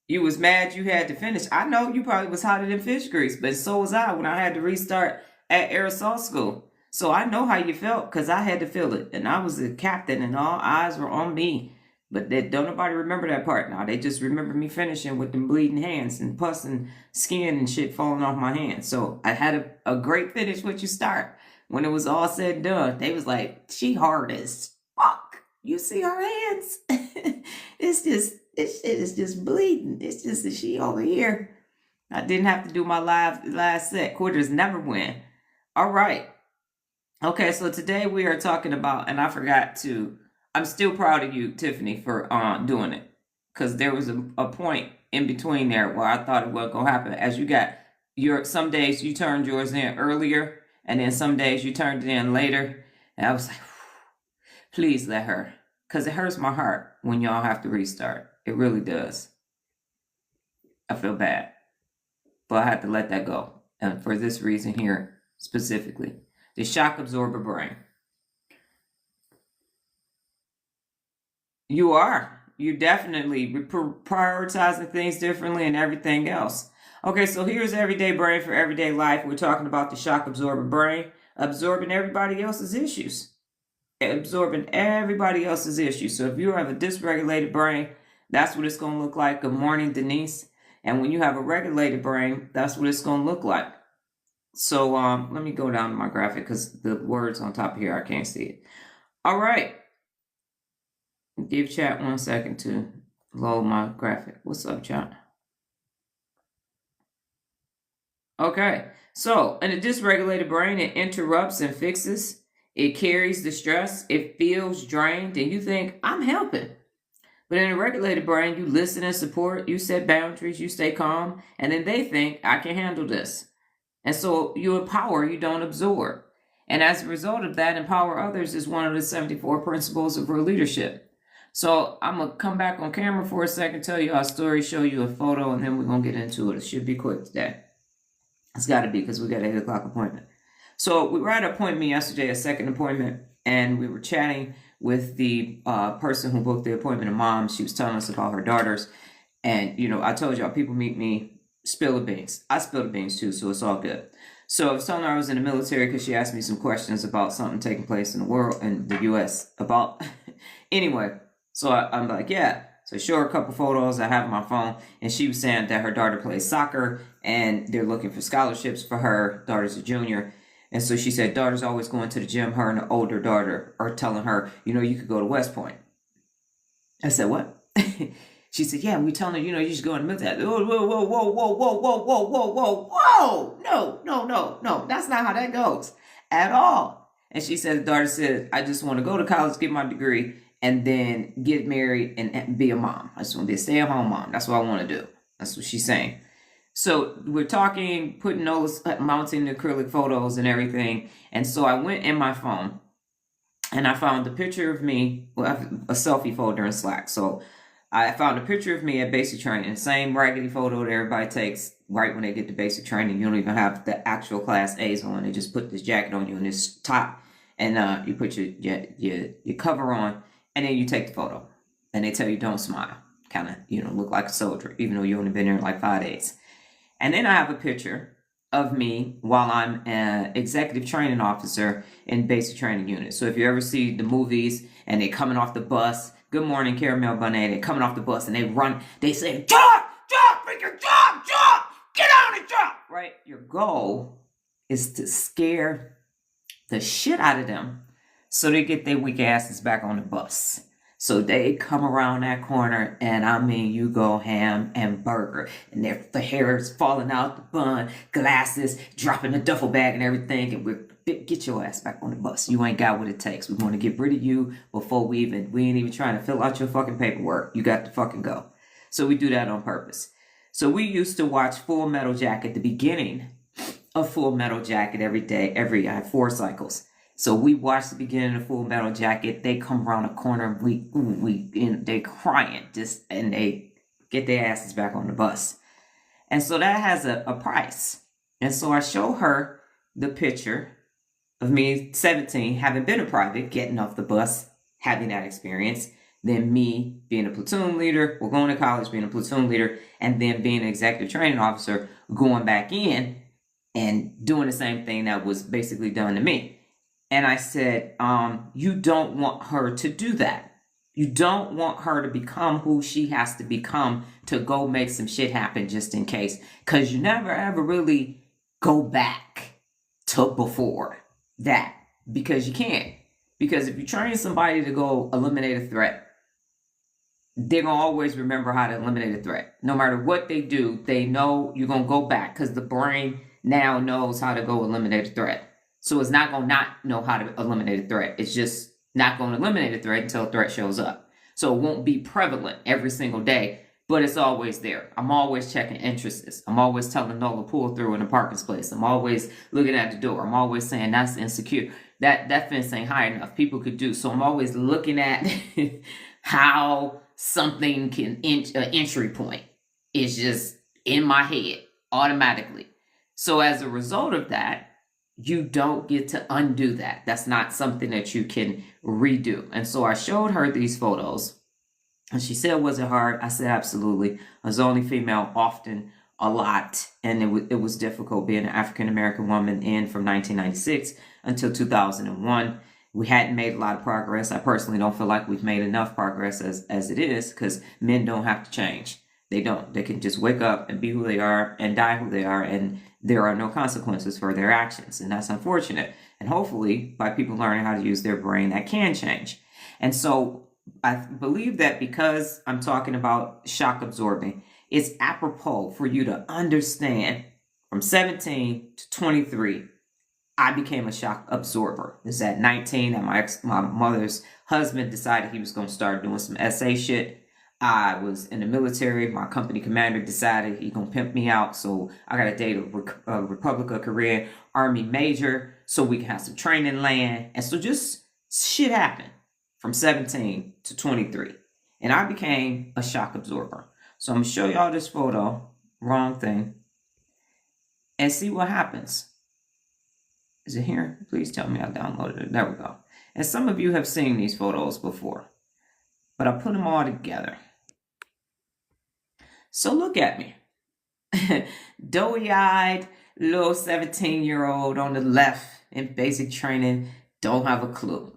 You was mad you had to finish. I know you probably was hotter than fish grease, but so was I when I had to restart at aerosol school. So I know how you felt because I had to feel it. And I was the captain and all eyes were on me. But they, don't nobody remember that part now. They just remember me finishing with them bleeding hands and pus and skin and shit falling off my hands. So I had a great finish with you start. When it was all said and done, they was like, she hard as fuck. You see her hands? It's just, this shit is just bleeding. It's just that she over here. I didn't have to do my last set. Quitters never win. All right. Okay, so today we are talking about, and I forgot to, I'm still proud of you, Tiffany, for doing it. Because there was a point in between there where I thought it wasn't going to happen. As you got some days you turned yours in earlier, and then some days you turned it in later. And I was like, please let her. Because it hurts my heart when y'all have to restart. It really does. I feel bad. But I had to let that go. And for this reason here, specifically. The shock absorber brain. You are. You're definitely prioritizing things differently and everything else. Okay, so here's everyday brain for everyday life. We're talking about the shock absorber brain, absorbing everybody else's issues. Absorbing everybody else's issues. So if you have a dysregulated brain, that's what it's going to look like. Good morning, Denise. And when you have a regulated brain, that's what it's going to look like. So let me go down to my graphic because the words on top of here, I can't see it. All right. Give chat 1 second to load my graphic. What's up, chat? Okay. So in a dysregulated brain, it interrupts and fixes. It carries the stress. It feels drained. And you think, I'm helping. But in a regulated brain, you listen and support. You set boundaries. You stay calm. And then they think, I can handle this. And so you empower, you don't absorb. And as a result of that, empower others is one of the 74 principles of real leadership. So I'm going to come back on camera for a second, tell you our story, show you a photo, and then we're going to get into it. It should be quick today. It's got to be because we got an 8 o'clock appointment. So we were at an appointment yesterday, a second appointment, and we were chatting with the person who booked the appointment, a mom. She was telling us about her daughters. And, you know, I told y'all, people meet me, spill the beans. I spill the beans too, so it's all good. So I was telling her I was in the military because she asked me some questions about something taking place in the world, in the U.S. about, anyway. So I'm like, yeah. So I show her a couple photos I have on my phone, and she was saying that her daughter plays soccer, and they're looking for scholarships for her. Daughter's a junior. And so she said, daughter's always going to the gym. Her and the older daughter are telling her, you know, you could go to West Point. I said, what? She said, yeah, we're telling her, you know, you should go in the military. Whoa, whoa, whoa, whoa, whoa, whoa, whoa, whoa, whoa, whoa, whoa. No. That's not how that goes at all. And she said, the daughter said, I just want to go to college, get my degree, and then get married and be a mom. I just want to be a stay-at-home mom. That's what I want to do. That's what she's saying. So we're talking, putting those, mounting the acrylic photos and everything. And so I went in my phone and I found a picture of me, well, a selfie folder in Slack. So I found a picture of me at basic training, the same raggedy photo that everybody takes right when they get to basic training. You don't even have the actual class A's on. They just put this jacket on you and this top, and you put your cover on, and then you take the photo. And they tell you don't smile, kind of, you know, look like a soldier, even though you only been there like 5 days. And then I have a picture of me while I'm an executive training officer in basic training unit. So if you ever see the movies and they're coming off the bus, good morning, Caramel Bonet. They're coming off the bus and they run. They say, jump, freaking jump, get on and jump. Right? Your goal is to scare the shit out of them so they get their weak asses back on the bus. So they come around that corner and I mean, you go ham and burger and the hair is falling out the bun, glasses, dropping the duffel bag and everything. And get your ass back on the bus. You ain't got what it takes. We want to get rid of you before we ain't even trying to fill out your fucking paperwork. You got to fucking go. So we do that on purpose. So we used to watch Full Metal Jacket, the beginning of Full Metal Jacket every day. I have 4 cycles. So we watch the beginning of Full Metal Jacket. They come around the corner. They crying and they get their asses back on the bus. And so that has a price. And so I show her the picture of me, 17, having been a private, getting off the bus, having that experience. then me being a platoon leader, or going to college, being a platoon leader, and then being an executive training officer, going back in and doing the same thing that was basically done to me. And I said, you don't want her to do that. You don't want her to become who she has to become to go make some shit happen just in case. Because you never ever really go back to before that. Because you can't. Because if you train somebody to go eliminate a threat, they're going to always remember how to eliminate a threat. No matter what they do, they know you're going to go back because the brain now knows how to go eliminate a threat. So it's not going to not know how to eliminate a threat. It's just not going to eliminate a threat until a threat shows up. So it won't be prevalent every single day, but it's always there. I'm always checking entrances. I'm always telling Nola pull through in the parking space. I'm always looking at the door. I'm always saying that's insecure. That fence ain't high enough. People could do. So I'm always looking at how something can entry point is just in my head automatically. So as a result of that, you don't get to undo that. That's not something that you can redo. And so I showed her these photos and she said, was it hard? I said, absolutely. I was the only female, often, a lot. And it was difficult being an African-American woman from 1996 until 2001. We hadn't made a lot of progress. I personally don't feel like we've made enough progress as it is, because men don't have to change. They don't. They can just wake up and be who they are and die who they are, and there are no consequences for their actions. And that's unfortunate. And hopefully, by people learning how to use their brain, that can change. And so I believe that because I'm talking about shock absorbing, it's apropos for you to understand from 17 to 23, I became a shock absorber. It's at 19 that my mother's husband decided he was going to start doing some SA shit. I was in the military. My company commander decided he going to pimp me out. So I got to date a Republic of Korea Army major so we can have some training land. And so just shit happened from 17 to 23. And I became a shock absorber. So I'm going to show y'all this photo. Wrong thing. And see what happens. Is it here? Please tell me I downloaded it. There we go. And some of you have seen these photos before, but I put them all together. So look at me. Doughy-eyed little 17-year-old on the left in basic training, don't have a clue.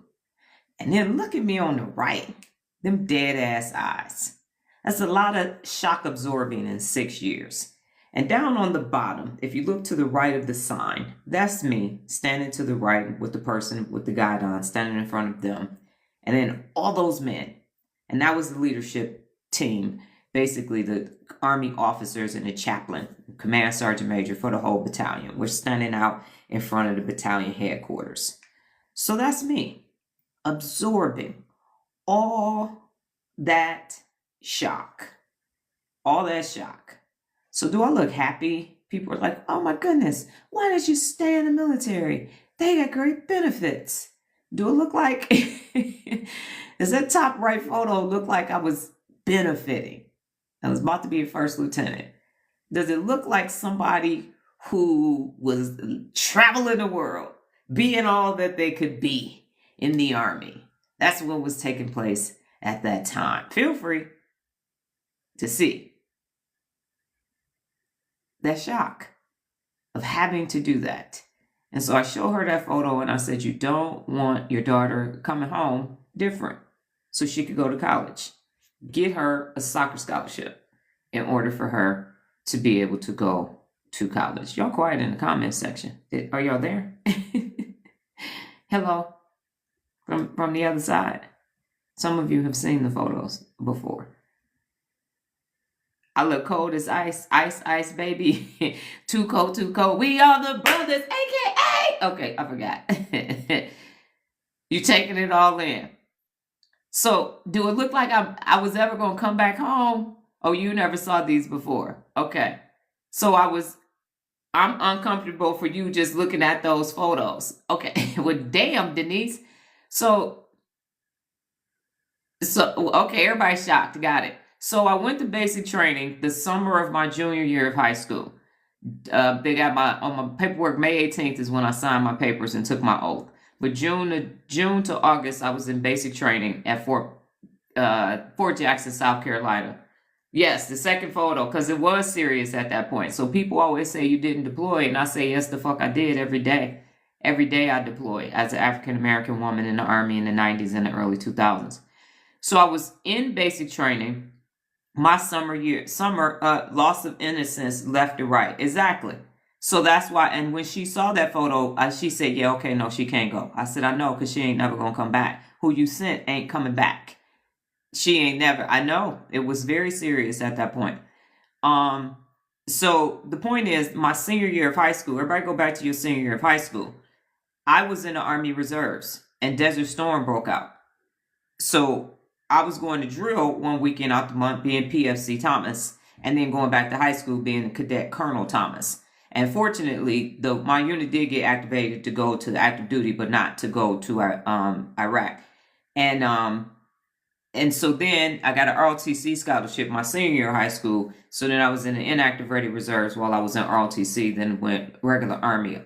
And then look at me on the right, them dead-ass eyes. That's a lot of shock absorbing in 6 years. And down on the bottom, if you look to the right of the sign, that's me standing to the right with the person with the guidon standing in front of them. And then all those men. And that was the leadership team, basically the Army officers and the chaplain, command sergeant major for the whole battalion. We're standing out in front of the battalion headquarters. So that's me, absorbing all that shock. All that shock. So do I look happy? People are like, oh my goodness, why did you stay in the military? They got great benefits. Do it look like, does that top right photo look like I was benefiting? I was about to be a first lieutenant. Does it look like somebody who was traveling the world, being all that they could be in the Army? That's what was taking place at that time. Feel free to see that shock of having to do that. And so I showed her that photo and I said, you don't want your daughter coming home different so she could go to college. Get her a soccer scholarship in order for her to be able to go to college. Y'all quiet in the comment section. Are y'all there? Hello? From the other side. Some of you have seen the photos before. I look cold as ice, ice, ice, baby. Too cold, too cold. We are the brothers, AKA. Okay, I forgot. You taking it all in. So, do it look like I was ever going to come back home? Oh, you never saw these before. Okay. So I'm uncomfortable for you just looking at those photos. Okay. Well, damn, Denise. So, okay, everybody's shocked. Got it. So I went to basic training the summer of my junior year of high school. They got on my paperwork, May 18th is when I signed my papers and took my oath. But June to August, I was in basic training at Fort Fort Jackson, South Carolina. Yes, the second photo, because it was serious at that point. So people always say you didn't deploy, and I say yes, the fuck I did every day. Every day I deployed as an African American woman in the Army in the 90s and the early 2000s. So I was in basic training. My summer loss of innocence left and right. Exactly. So that's why, and when she saw that photo, she said, yeah, okay, no, she can't go. I said, I know, because she ain't never going to come back. Who you sent ain't coming back. She ain't never, I know. It was very serious at that point. So the point is, my senior year of high school, everybody go back to your senior year of high school. I was in the Army Reserves, and Desert Storm broke out. So I was going to drill one weekend out the month being PFC Thomas, and then going back to high school being Cadet Colonel Thomas. And fortunately, my unit did get activated to go to active duty, but not to go to Iraq. And so then I got an ROTC scholarship my senior year of high school. So then I was in the inactive ready reserves while I was in ROTC, then went regular Army,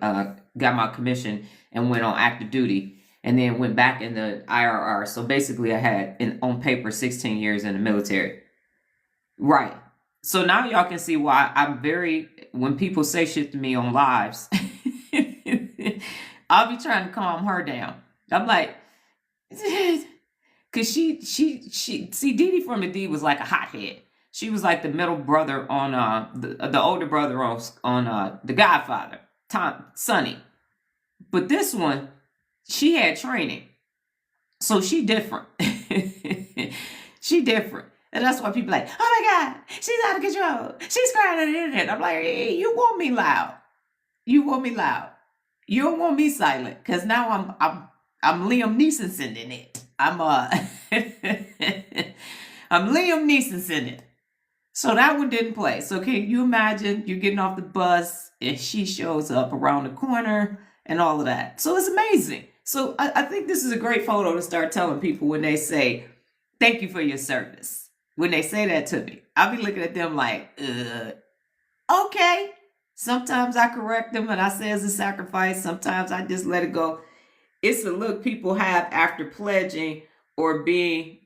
got my commission and went on active duty, and then went back in the IRR. So basically I had, on paper, 16 years in the military. Right. So now y'all can see why when people say shit to me on lives, I'll be trying to calm her down. I'm like, because she see, Dee Dee from the D was like a hothead. She was like the middle brother on, the older brother on The Godfather, Sonny. But this one, she had training. So she different. She different. And that's why people like, oh my God, she's out of control. She's crying on the internet. I'm like, hey, you want me loud. You want me loud. You don't want me silent. Because now I'm Liam Neeson in it. I'm Liam Neeson in it. So that one didn't play. So can you imagine you getting off the bus and she shows up around the corner and all of that? So it's amazing. So I think this is a great photo to start telling people when they say, thank you for your service. When they say that to me, I'll be looking at them like, okay. Sometimes I correct them and I say it's a sacrifice. Sometimes I just let it go. It's a look people have after pledging or being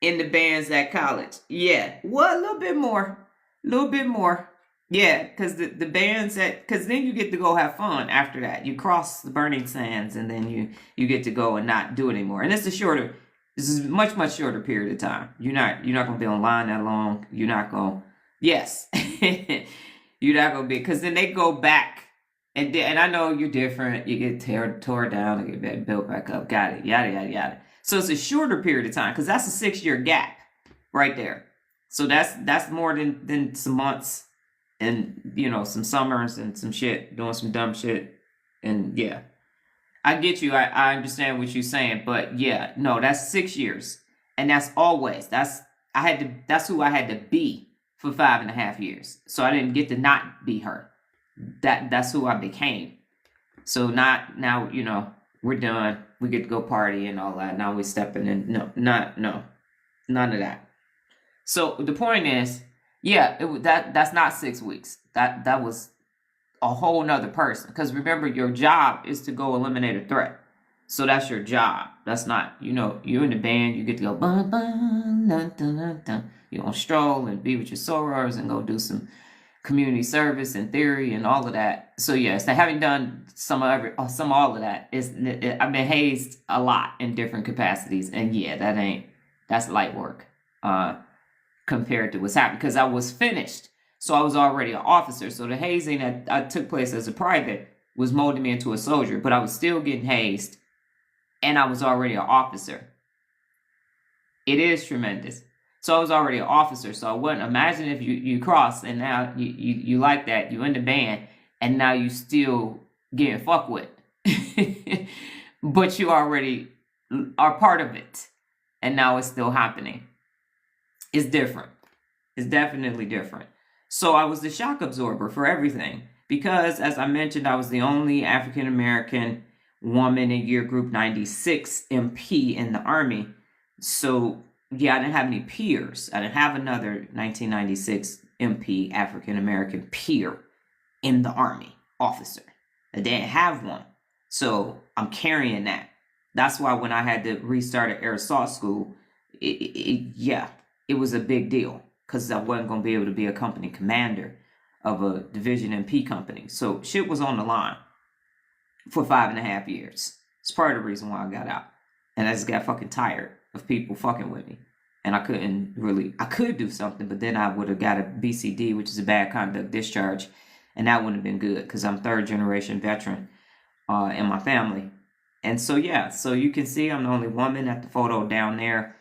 in the bands at college. Yeah. Well, a little bit more. Yeah, because the bands because then you get to go have fun after that. You cross the burning sands and then you get to go and not do it anymore. And this is a much shorter period of time. You're not going to be online that long. You're not going to, yes. You're not going to be, because then they go back. And I know you're different. You get tore down and get built back up. Got it. Yada, yada, yada. So it's a shorter period of time because that's a 6-year gap right there. So that's more than some months and, some summers and some shit, doing some dumb shit. And yeah, I get you. I understand what you're saying. But yeah, no, that's 6 years. And that's always, that's who I had to be for 5.5 years. So I didn't get to not be her. That's who I became. So now, we're done. We get to go party and all that. Now we're stepping in. No, none of that. So the point is, yeah, that's not 6 weeks. That was a whole nother person. Because remember, your job is to go eliminate a threat. So that's your job. That's not, you're in the band. You get to go, bum, bum, dun, dun, dun, dun. You're going to stroll and be with your sorors and go do some community service and theory and all of that. So yes, having done some all of that, I've been hazed a lot in different capacities, and yeah, that's light work compared to what's happening because I was finished, so I was already an officer. So the hazing that took place as a private was molding me into a soldier, but I was still getting hazed, and I was already an officer. It is tremendous. So I was already an officer, so I wouldn't imagine if you cross and now you like that, you in the band, and now you still getting fucked with. But you already are part of it, and now it's still happening. It's different. It's definitely different. So I was the shock absorber for everything because, as I mentioned, I was the only African-American woman in year group 96 MP in the Army. So yeah, I didn't have any peers. I didn't have another 1996 MP African-American peer in the Army officer. I didn't have one. So I'm carrying that. That's why when I had to restart at Air Assault School, yeah, it was a big deal because I wasn't going to be able to be a company commander of a division MP company. So shit was on the line for 5.5 years. It's part of the reason why I got out. And I just got fucking tired of people fucking with me. And I could do something, but then I would have got a BCD, which is a bad conduct discharge. And that wouldn't have been good because I'm third generation veteran in my family. And so, yeah, so you can see I'm the only woman at the photo down there.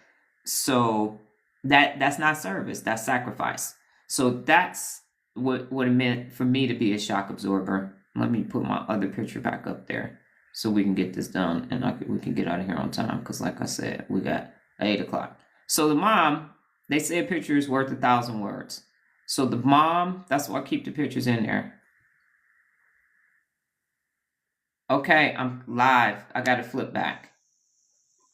So that's not service, that's sacrifice. So that's what it meant for me to be a shock absorber. Let me put my other picture back up there so we can get this done and we can get out of here on time because, like I said, we got 8 o'clock. So the mom, they say a picture is worth 1,000 words. So the mom, that's why I keep the pictures in there. Okay, I'm live. I got to flip back.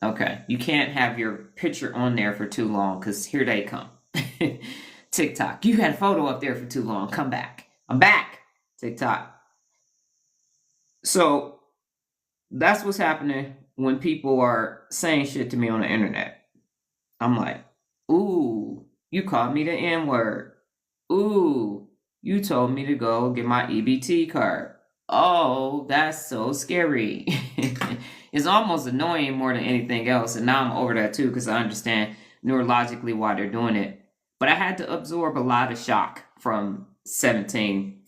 Okay, you can't have your picture on there for too long because here they come. TikTok, you had a photo up there for too long. Come back. I'm back. TikTok. So that's what's happening when people are saying shit to me on the internet. I'm like, ooh, you called me the N-word. Ooh, you told me to go get my EBT card. Oh, that's so scary. It's almost annoying more than anything else. And now I'm over that too because I understand neurologically why they're doing it. But I had to absorb a lot of shock from 17.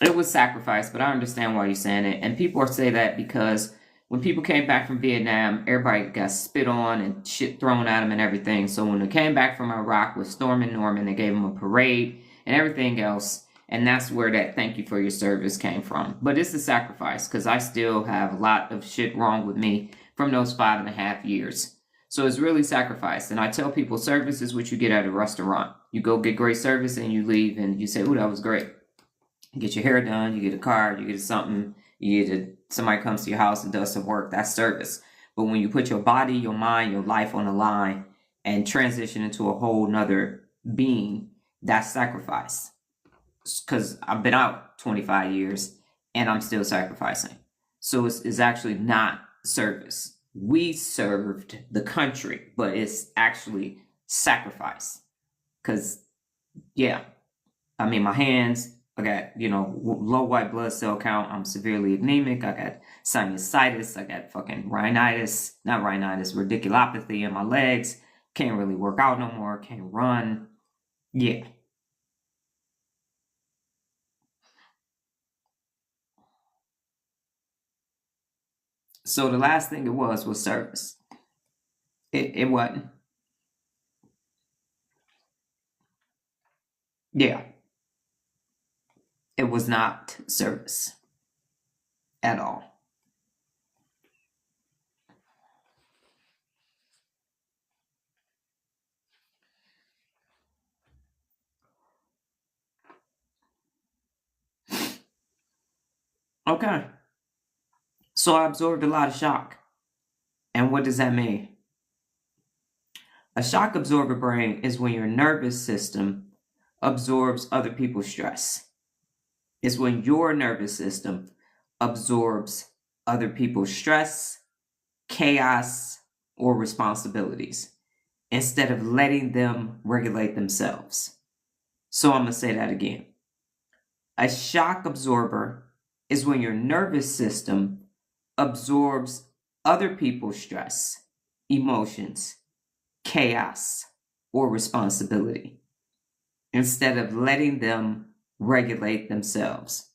It was sacrifice, but I understand why you're saying it. And people say that because when people came back from Vietnam, everybody got spit on and shit thrown at them and everything. So when they came back from Iraq with Stormin' Norman, they gave them a parade and everything else. And that's where that thank you for your service came from. But it's a sacrifice because I still have a lot of shit wrong with me from those 5.5 years. So it's really sacrifice. And I tell people service is what you get at a restaurant. You go get great service and you leave and you say, oh, that was great. You get your hair done, you get a card, you get something, somebody comes to your house and does some work. That's service. But when you put your body, your mind, your life on the line and transition into a whole nother being, that's sacrifice. Because I've been out 25 years and I'm still sacrificing. So it's actually not service. We served the country, but it's actually sacrifice. Because, yeah, I mean, my hands, I got, low white blood cell count. I'm severely anemic. I got sinusitis. I got fucking radiculopathy in my legs. Can't really work out no more. Can't run. Yeah. So the last thing it was service. It wasn't. Yeah. It was not service at all. Okay. So I absorbed a lot of shock. And what does that mean? A shock absorber brain is when your nervous system absorbs other people's stress. It's when your nervous system absorbs other people's stress, chaos, or responsibilities instead of letting them regulate themselves. So I'm going to say that again. A shock absorber is when your nervous system absorbs other people's stress, emotions, chaos, or responsibility instead of letting them regulate themselves.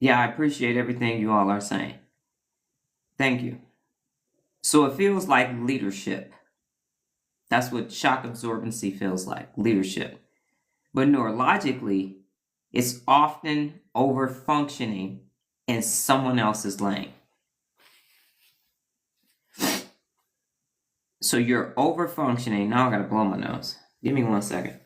Yeah, I appreciate everything you all are saying. Thank you. So it feels like leadership. That's what shock absorbency feels like, leadership. But neurologically, it's often over functioning in someone else's lane. So you're over functioning. Now I gotta blow my nose. Give me 1 second.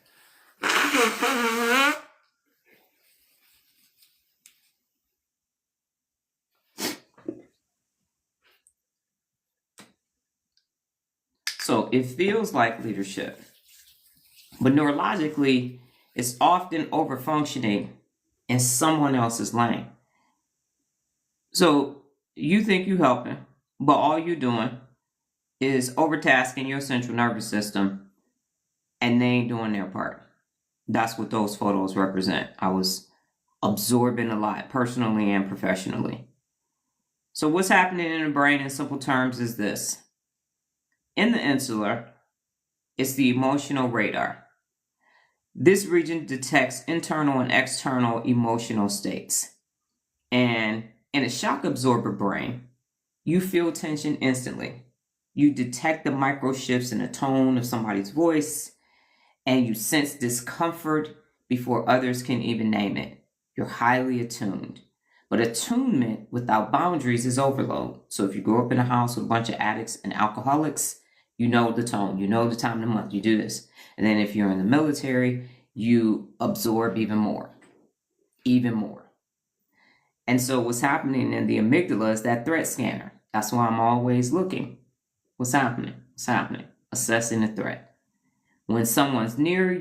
So it feels like leadership. But neurologically, it's often overfunctioning in someone else's lane. So you think you're helping, but all you're doing is overtasking your central nervous system, and they ain't doing their part. That's what those photos represent. I was absorbing a lot, personally and professionally. So what's happening in the brain in simple terms is this. In the insula, it's the emotional radar. This region detects internal and external emotional states. And in a shock absorber brain, you feel tension instantly. You detect the micro shifts in the tone of somebody's voice, and you sense discomfort before others can even name it. You're highly attuned. But attunement without boundaries is overload. So if you grow up in a house with a bunch of addicts and alcoholics, you know the tone, you know the time of the month, you do this. And then if you're in the military, you absorb even more. And so what's happening in the amygdala is that threat scanner. That's why I'm always looking. What's happening? Assessing the threat. When someone near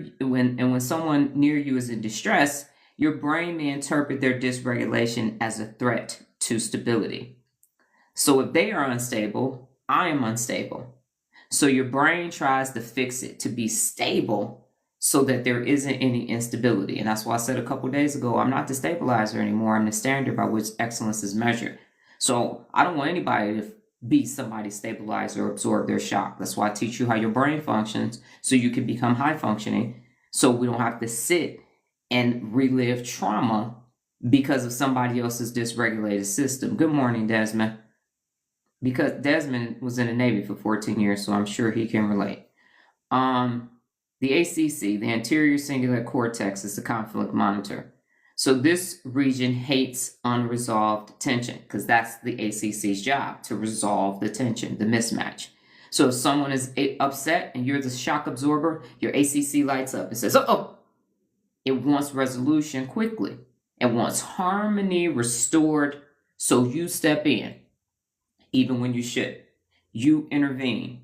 you is in distress, your brain may interpret their dysregulation as a threat to stability. So if they are unstable, I am unstable. So your brain tries to fix it to be stable so that there isn't any instability. And that's why I said a couple days ago, I'm not the stabilizer anymore. I'm the standard by which excellence is measured. So I don't want anybody to be somebody's stabilizer or absorb their shock. That's why I teach you how your brain functions so you can become high functioning. So we don't have to sit and relive trauma because of somebody else's dysregulated system. Good morning, Desmond. Because Desmond was in the Navy for 14 years, so I'm sure he can relate. The ACC, the anterior cingulate cortex, is the conflict monitor. So this region hates unresolved tension because that's the ACC's job, to resolve the tension, the mismatch. So if someone is upset and you're the shock absorber, your ACC lights up and says, uh-oh. It wants resolution quickly. It wants harmony restored, so you step in, even when you shouldn't. You intervene,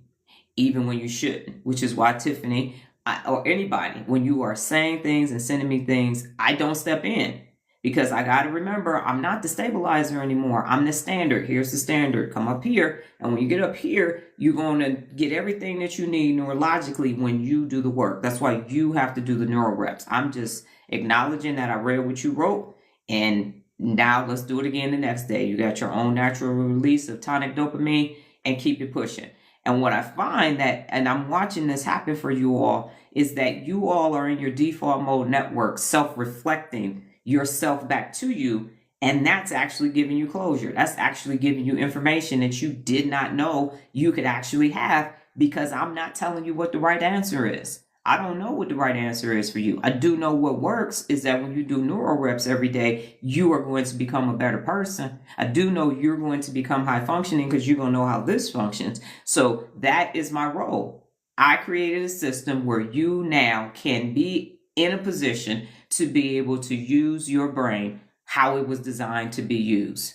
even when you shouldn't, which is why Tiffany, or anybody, when you are saying things and sending me things, I don't step in because I got to remember I'm not the stabilizer anymore. I'm the standard. Here's the standard. Come up here. And when you get up here, you're going to get everything that you need neurologically when you do the work. That's why you have to do the neural reps. I'm just acknowledging that I read what you wrote, and now let's do it again the next day. You got your own natural release of tonic dopamine and keep it pushing. And what I find that, and I'm watching this happen for you all, is that you all are in your default mode network, self-reflecting yourself back to you. And that's actually giving you closure. That's actually giving you information that you did not know you could actually have, because I'm not telling you what the right answer is. I don't know what the right answer is for you. I do know what works is that when you do neural reps every day, you are going to become a better person. I do know you're going to become high functioning because you're going to know how this functions. So that is my role. I created a system where you now can be in a position to be able to use your brain how it was designed to be used.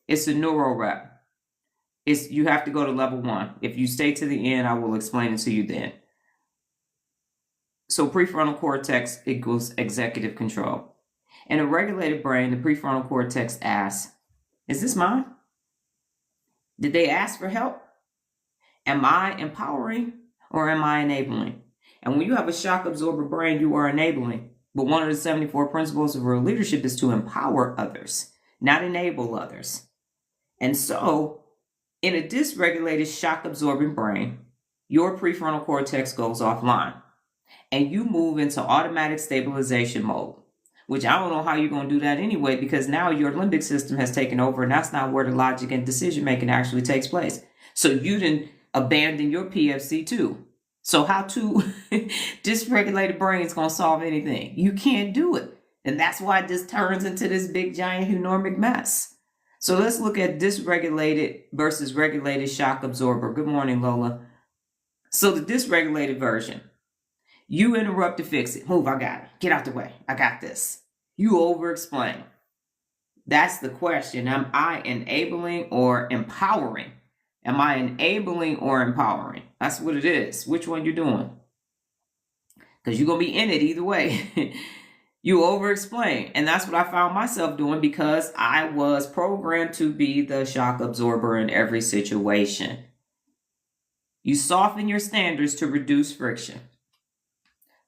It's a neural rep. You have to go to level 1. If you stay to the end, I will explain it to you then. So prefrontal cortex equals executive control. In a regulated brain, the prefrontal cortex asks, is this mine? Did they ask for help? Am I empowering or am I enabling? And when you have a shock absorber brain, you are enabling. But one of the 74 principles of real leadership is to empower others, not enable others. And so in a dysregulated shock absorbing brain, your prefrontal cortex goes offline. And you move into automatic stabilization mode, which I don't know how you're going to do that anyway, because now your limbic system has taken over, and that's not where the logic and decision making actually takes place. So you didn't abandon your PFC too. So how two dysregulated brains going to solve anything? You can't do it. And that's why this turns into this big, giant, enormous mess. So let's look at dysregulated versus regulated shock absorber. Good morning, Lola. So the dysregulated version. You interrupt to fix it. Move, I got it. Get out the way. I got this. You over-explain. That's the question. Am I enabling or empowering? Am I enabling or empowering? That's what it is. Which one you doing? because you're going to be in it either way. You over-explain. And that's what I found myself doing because I was programmed to be the shock absorber in every situation. You soften your standards to reduce friction.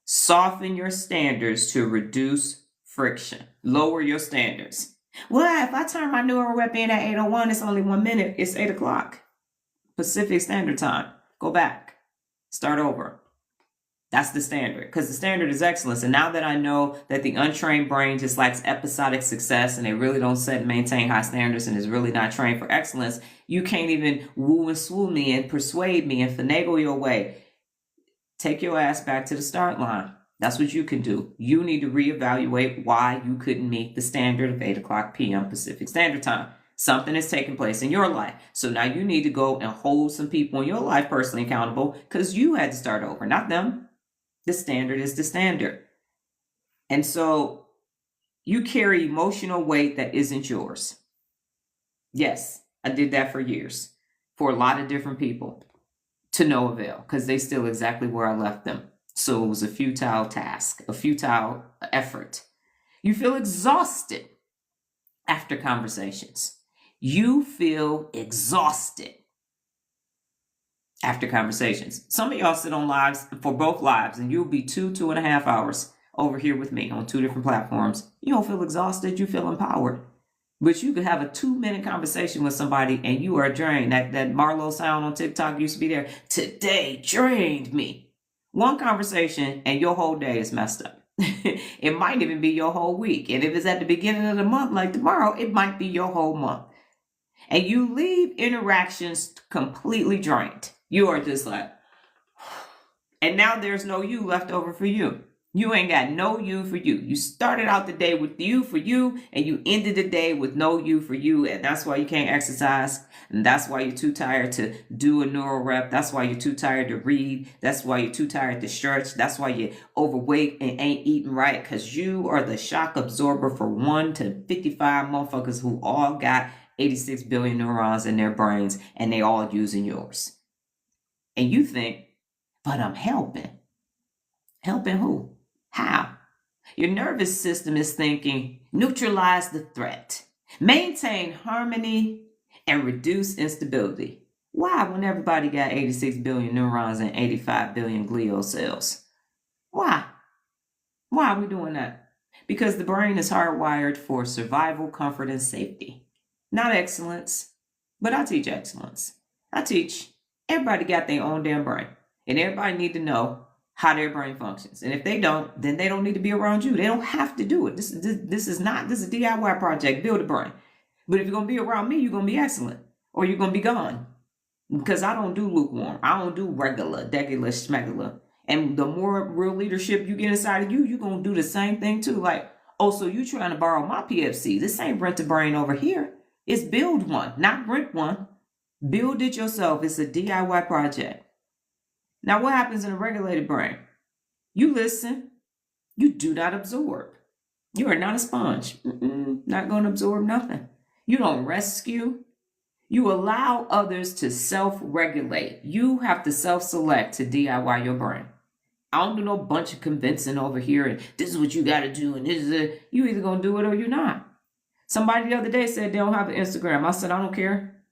Soften your standards to reduce friction. Lower your standards. Well, if I turn my neural rep in at 8:01, it's only 1 minute. It's 8 o'clock. Pacific Standard Time. Go back. Start over. That's the standard, because the standard is excellence. And now that I know that the untrained brain just likes episodic success and they really don't set and maintain high standards and is really not trained for excellence, you can't even woo and swoo me and persuade me and finagle your way. Take your ass back to the start line. That's what you can do. You need to reevaluate why you couldn't meet the standard of 8 o'clock p.m. Pacific Standard Time. Something has taken place in your life. So now you need to go and hold some people in your life personally accountable because you had to start over, not them. The standard is the standard. And so you carry emotional weight that isn't yours. Yes, I did that for years, for a lot of different people, to no avail, because they still exactly where I left them. So it was a futile task, a futile effort. You feel exhausted after conversations. You feel exhausted after conversations. Some of y'all sit on lives for both lives and you'll be 2.5 hours over here with me on 2 different platforms. You don't feel exhausted, you feel empowered. But you could have a 2-minute conversation with somebody and you are drained. That Marlo sound on TikTok used to be there. Today drained me. One conversation and your whole day is messed up. It might even be your whole week. And if it's at the beginning of the month, like tomorrow, it might be your whole month. And you leave interactions completely drained. You are just like, and now there's no you left over for you. You ain't got no you for you. You started out the day with you for you, and you ended the day with no you for you. And that's why you can't exercise. And that's why you're too tired to do a neural rep. That's why you're too tired to read. That's why you're too tired to stretch. That's why you're overweight and ain't eating right, because you are the shock absorber for 1 to 55 motherfuckers who all got 86 billion neurons in their brains, and they all using yours. And you think, but I'm helping. Helping who? How? Your nervous system is thinking, neutralize the threat, maintain harmony, and reduce instability. Why when everybody got 86 billion neurons and 85 billion glial cells? Why? Why are we doing that? Because the brain is hardwired for survival, comfort, and safety. Not excellence, but I teach excellence. I teach everybody got their own damn brain. And everybody need to know how their brain functions. And if they don't, then they don't need to be around you. They don't have to do it. This is a DIY project. Build a brain. But if you're going to be around me, you're going to be excellent. Or you're going to be gone. Because I don't do lukewarm. I don't do regular, degular, schmegular. And the more real leadership you get inside of you, you're going to do the same thing too. Like, oh, so you trying to borrow my PFC. This ain't rent a brain over here. It's build one, not rent one. Build it yourself. It's a DIY project. Now, what happens in a regulated brain? You listen. You do not absorb. You are not a sponge. Not going to absorb nothing. You don't rescue. You allow others to self-regulate. You have to self-select to DIY your brain. I don't do no bunch of convincing over here and this is what you got to do and this is it. You either going to do it or you're not. Somebody the other day said they don't have an Instagram. I said, I don't care.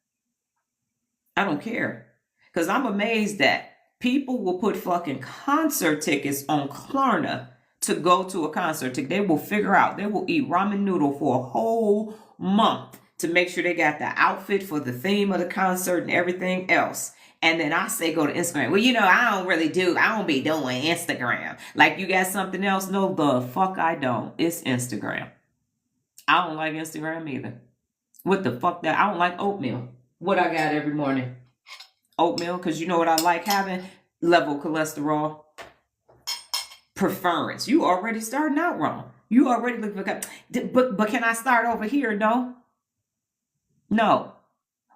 I don't care. Because I'm amazed that people will put fucking concert tickets on Klarna to go to a concert. They will figure out, they will eat ramen noodle for a whole month to make sure they got the outfit for the theme of the concert and everything else. And then I say go to Instagram. Well, I don't be doing Instagram. Like you got something else? No, the fuck I don't. It's Instagram. I don't like Instagram either. What the fuck that? I don't like oatmeal. What I got every morning? Oatmeal, because you know what I like having? Level cholesterol. Preference. You already starting out wrong. You already looking for... But can I start over here? No.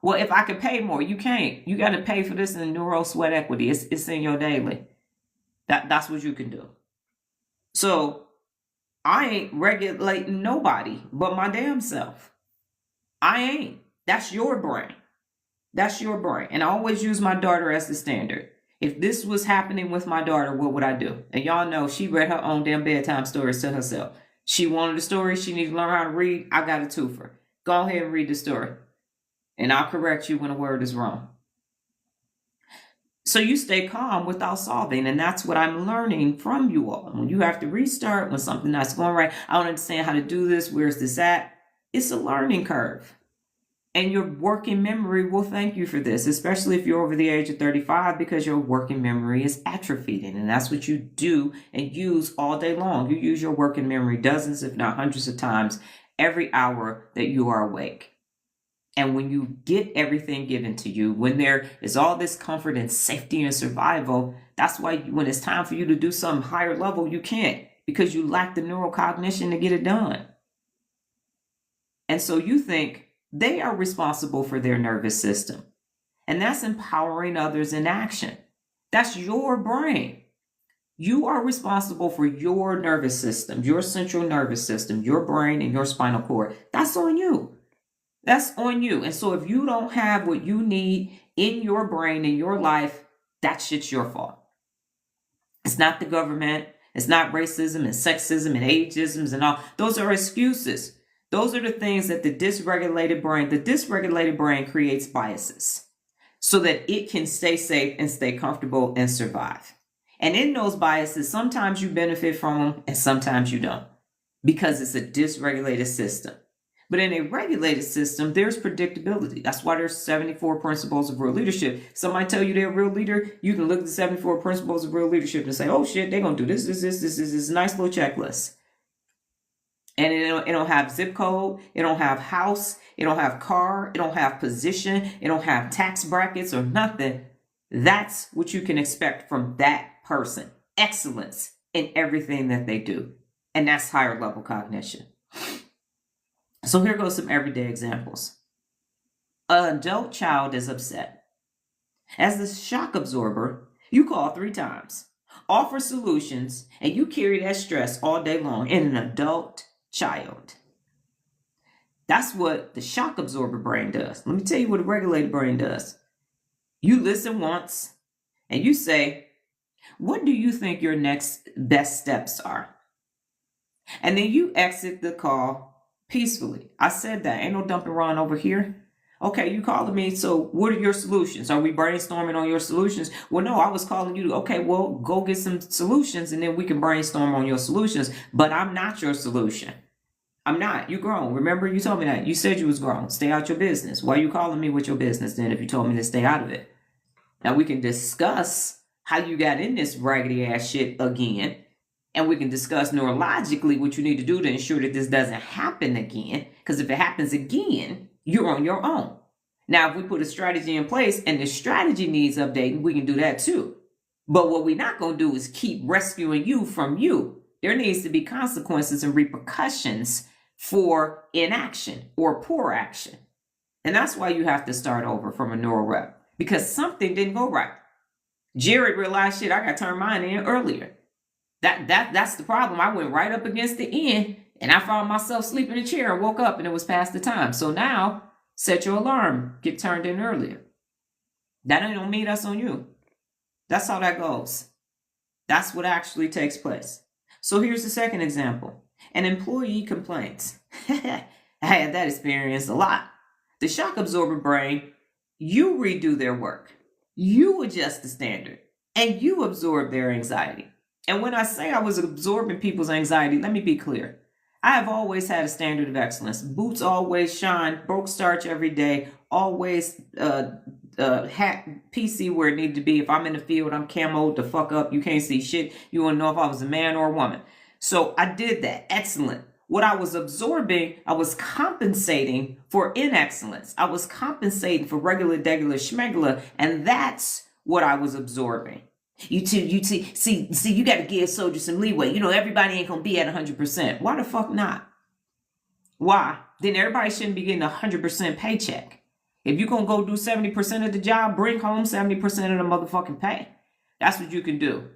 Well, if I could pay more, you can't. You got to pay for this in neuro sweat equity. It's in your daily. That's what you can do. So I ain't regulating nobody but my damn self. I ain't. That's your brain. That's your brain. And I always use my daughter as the standard. If this was happening with my daughter, what would I do? And y'all know she read her own damn bedtime stories to herself. She wanted a story. She needed to learn how to read. I got a twofer. Go ahead and read the story. And I'll correct you when a word is wrong. So you stay calm without solving. And that's what I'm learning from you all. When you have to restart, when something that's going right, I don't understand how to do this. Where's this at? It's a learning curve. And your working memory will thank you for this, especially if you're over the age of 35, because your working memory is atrophied. And that's what you do and use all day long. You use your working memory dozens, if not hundreds of times every hour that you are awake. And when you get everything given to you, when there is all this comfort and safety and survival, that's why when it's time for you to do something higher level, you can't, because you lack the neurocognition to get it done. And so you think they are responsible for their nervous system. And that's empowering others in action. That's your brain. You are responsible for your nervous system, your central nervous system, your brain and your spinal cord. That's on you. That's on you. And so if you don't have what you need in your brain, in your life, that shit's your fault. It's not the government. It's not racism and sexism and ageisms and all. Those are excuses. Those are the things that the dysregulated brain creates biases so that it can stay safe and stay comfortable and survive. And in those biases, sometimes you benefit from them and sometimes you don't, because it's a dysregulated system. But in a regulated system, there's predictability. That's why there's 74 principles of real leadership. Somebody tell you they're a real leader, you can look at the 74 principles of real leadership and say, oh shit, they're going to do this nice little checklist. And it don't have zip code, it don't have house, it don't have car, it don't have position, it don't have tax brackets or nothing. That's what you can expect from that person. Excellence in everything that they do. And that's higher level cognition. So here goes some everyday examples. An adult child is upset. As the shock absorber, you call 3 times, offer solutions, and you carry that stress all day long in an adult child. That's what the shock absorber brain does. Let me tell you what a regulated brain does. You listen once and you say, what do you think your next best steps are? And then you exit the call peacefully. I said that. Ain't no dumping around over here. Okay, you calling me, so what are your solutions? Are we brainstorming on your solutions? Well, no, I was calling you. Okay, well, go get some solutions and then we can brainstorm on your solutions. But I'm not your solution. I'm not. You grown. Remember, you told me that. You said you was grown. Stay out your business. Why are you calling me with your business then if you told me to stay out of it? Now, we can discuss how you got in this raggedy ass shit again. And we can discuss neurologically what you need to do to ensure that this doesn't happen again. Because if it happens again, you're on your own. Now, if we put a strategy in place and the strategy needs updating, we can do that too. But what we're not going to do is keep rescuing you from you. There needs to be consequences and repercussions for inaction or poor action. And that's why you have to start over from a neural rep, because something didn't go right. Jared realized, shit, I got to turn mine in earlier. That's the problem. I went right up against the end and I found myself sleeping in a chair and woke up and it was past the time. So now set your alarm, get turned in earlier. That don't mean that's on you. That's how that goes. That's what actually takes place. So here's the second example. An employee complains. I had that experience a lot. The shock absorber brain, you redo their work. You adjust the standard and you absorb their anxiety. And when I say I was absorbing people's anxiety, let me be clear. I have always had a standard of excellence. Boots always shine, broke starch every day, always hat PC where it needed to be. If I'm in the field, I'm camoed the fuck up. You can't see shit. You want to know if I was a man or a woman. So I did that. Excellent. What I was absorbing, I was compensating for inexcellence. I was compensating for regular, degular, schmegula, and that's what I was absorbing. You got to give soldiers some leeway. You know, everybody ain't going to be at 100%. Why the fuck not? Why? Then everybody shouldn't be getting a 100% paycheck. If you're going to go do 70% of the job, bring home 70% of the motherfucking pay. That's what you can do.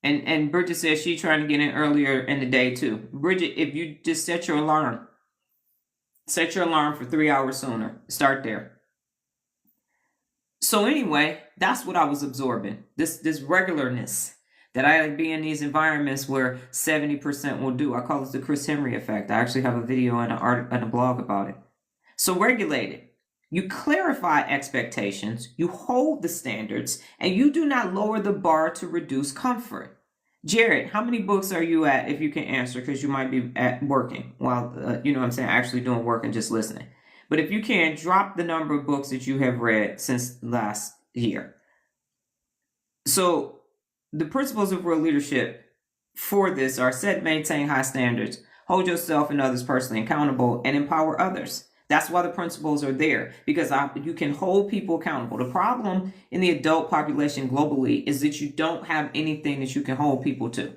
And Bridget says she's trying to get in earlier in the day too. Bridget, if you just set your alarm for 3 hours sooner. Start there. So anyway, that's what I was absorbing. This regularness that I like be in these environments where 70% will do. I call it the Chris Henry effect. I actually have a video and a blog about it. So regulate it. You clarify expectations, you hold the standards, and you do not lower the bar to reduce comfort. Jared, how many books are you at, if you can answer, because you might be at working while, you know what I'm saying, actually doing work and just listening. But if you can, drop the number of books that you have read since last year. So the principles of real leadership for this are set, maintain high standards, hold yourself and others personally accountable, and empower others. That's why the principles are there, because you can hold people accountable. The problem in the adult population globally is that you don't have anything that you can hold people to.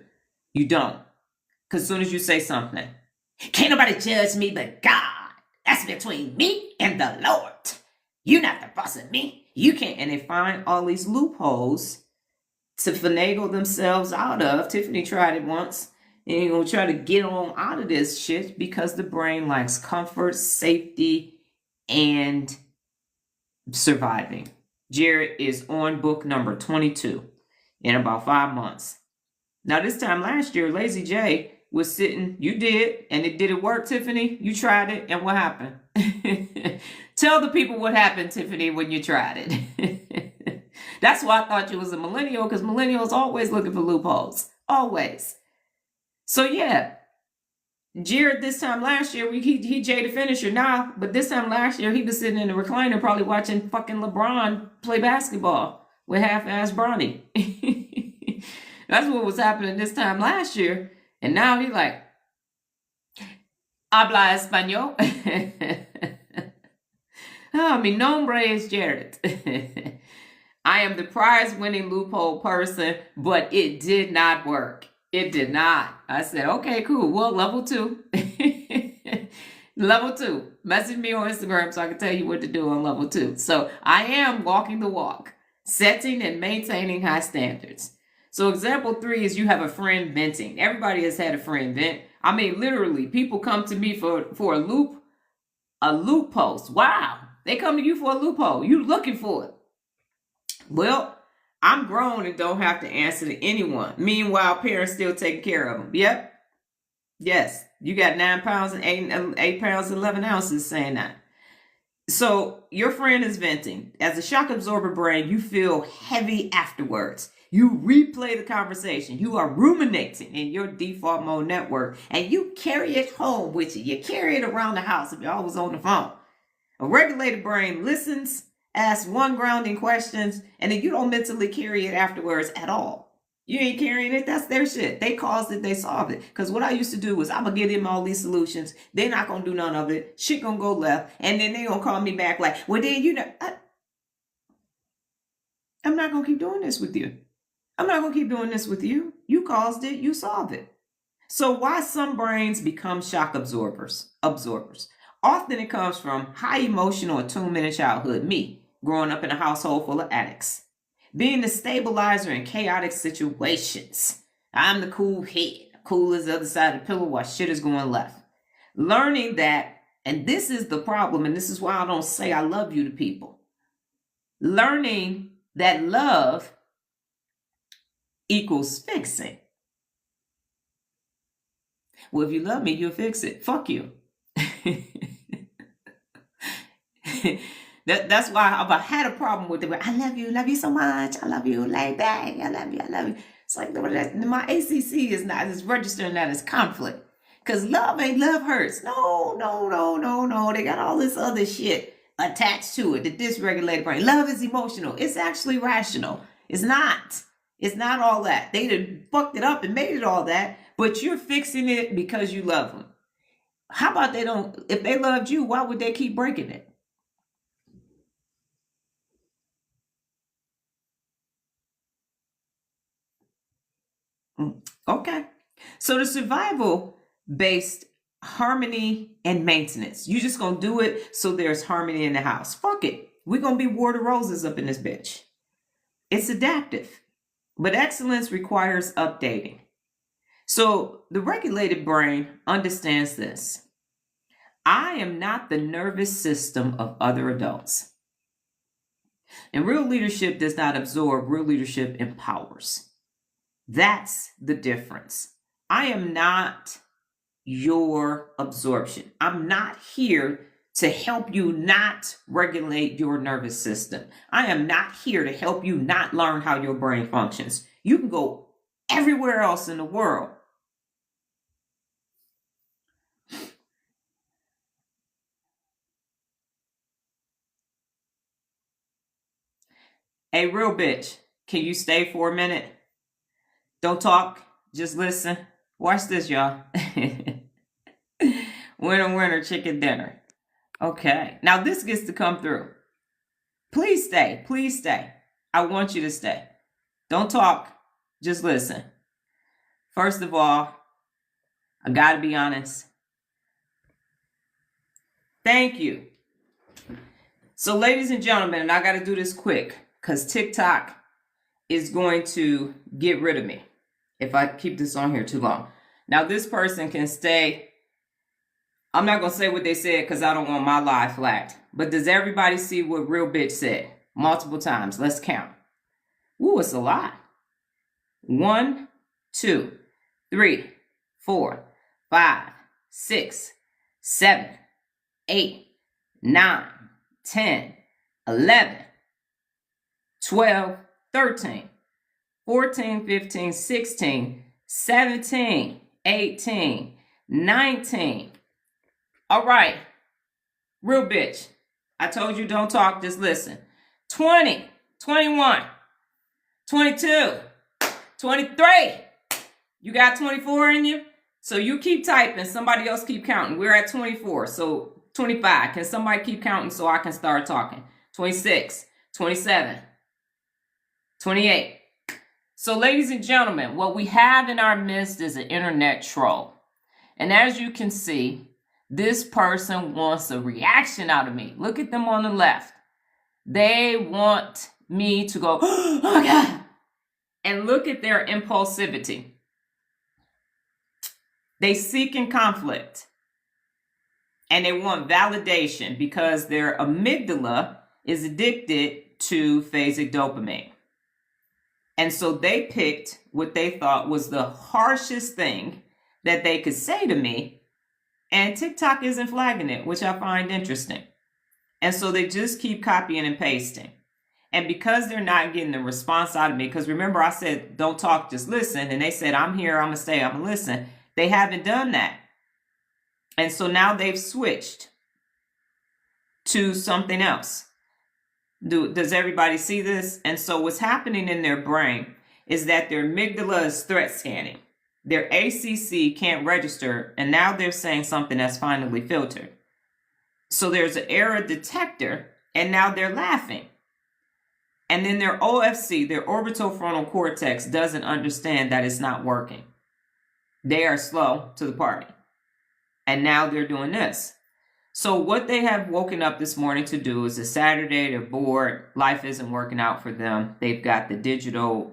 You don't. Because as soon as you say something, can't nobody judge me but God. That's between me and the Lord. You're not the boss of me. You can't. And they find all these loopholes to finagle themselves out of. Tiffany tried it once. And you're going to try to get on out of this shit because the brain likes comfort, safety, and surviving. Jared is on book number 22 in about 5 months. Now, this time last year, Lazy J was sitting. You did. And did it work, Tiffany? You tried it. And what happened? Tell the people what happened, Tiffany, when you tried it. That's why I thought you was a millennial, because millennials always looking for loopholes. Always. So yeah, Jared this time last year, he Jay the finisher now, but this time last year, he was sitting in the recliner probably watching fucking LeBron play basketball with half-ass Bronny. That's what was happening this time last year. And now he's like, habla español. Oh, mi nombre es Jared. I am the prize-winning loophole person, but it did not work. It did not. I said, okay, cool. Well, level 2. Level 2. Message me on Instagram so I can tell you what to do on level 2. So I am walking the walk, setting and maintaining high standards. So example 3 is you have a friend venting. Everybody has had a friend vent. I mean, literally, people come to me for a loop post. Wow. They come to you for a loophole. You looking for it. Well, I'm grown and don't have to answer to anyone. Meanwhile, parents still taking care of them. Yep. Yes. You got 9 pounds and 8 pounds and 11 ounces saying that. So your friend is venting. As a shock absorber brain, you feel heavy afterwards. You replay the conversation. You are ruminating in your default mode network, and you carry it home with you. You carry it around the house if you're always on the phone. A regulated brain listens, asks one grounding questions, and then you don't mentally carry it afterwards at all. You ain't carrying it. That's their shit. They caused it. They solved it. Because what I used to do was I'm going to give them all these solutions. They're not going to do none of it. Shit going to go left. And then they going to call me back like, well, then, you know, I'm not going to keep doing this with you. I'm not going to keep doing this with you. You caused it. You solved it. So why some brains become shock absorbers? Often it comes from high emotional attunement in childhood. Me, growing up in a household full of addicts. Being the stabilizer in chaotic situations. I'm the cool head, cool as the other side of the pillow while shit is going left. Learning that, and this is the problem, and this is why I don't say I love you to people. Learning that love equals fixing. Well, if you love me, you'll fix it. Fuck you. That's why I've had a problem with it. I love you so much. I love you, like that. I love you. It's like my ACC is not, it's registering that as conflict. Because love ain't love hurts. No. They got all this other shit attached to it. The dysregulated brain. Love is emotional. It's actually rational. It's not. It's not all that. They done fucked it up and made it all that. But you're fixing it because you love them. How about they don't, if they loved you, why would they keep breaking it? Okay. So the survival-based harmony and maintenance. You just going to do it so there's harmony in the house. Fuck it. We're going to be water roses up in this bitch. It's adaptive. But excellence requires updating. So the regulated brain understands this. I am not the nervous system of other adults. And real leadership does not absorb, real leadership empowers. That's the difference. I am not your absorption. I'm not here to help you not regulate your nervous system. I am not here to help you not learn how your brain functions. You can go everywhere else in the world. Hey, real bitch, can you stay for a minute? Don't talk, just listen. Watch this, y'all. Winner, winner, chicken dinner. Okay, now this gets to come through. Please stay, please stay. I want you to stay. Don't talk, just listen. First of all, I gotta be honest. Thank you. So ladies and gentlemen, and I gotta do this quick because TikTok is going to get rid of me if I keep this on here too long. Now this person can stay. I'm not gonna say what they said because I don't want my live flagged. But does everybody see what real bitch said? Multiple times. Let's count. Ooh, it's a lot. 1, 2, 3, 4, 5, 6, 7, 8, 9, 10, 11, 12, 13, 14, 15, 16, 17, 18, 19. All right. Real bitch. I told you don't talk, just listen. 20, 21, 22, 23. You got 24 in you? So you keep typing. Somebody else keep counting. We're at 24. So 25. Can somebody keep counting so I can start talking? 26, 27, 28. So ladies and gentlemen, what we have in our midst is an internet troll. And as you can see, this person wants a reaction out of me. Look at them on the left. They want me to go, oh God. And look at their impulsivity. They seek in conflict. And they want validation because their amygdala is addicted to phasic dopamine. And so they picked what they thought was the harshest thing that they could say to me. And TikTok isn't flagging it, which I find interesting. And so they just keep copying and pasting. And because they're not getting the response out of me, because remember I said, don't talk, just listen. And they said, I'm here, I'm going to stay, I'm going to listen. They haven't done that. And so now they've switched to something else. Does everybody see this? And so what's happening in their brain is that their amygdala is threat scanning. Their ACC can't register, and now they're saying something that's finally filtered. So there's an error detector, and now they're laughing. And then their OFC, their orbital frontal cortex, doesn't understand that it's not working. They are slow to the party. And now they're doing this. So what they have woken up this morning to do is a Saturday, they're bored, life isn't working out for them. They've got the digital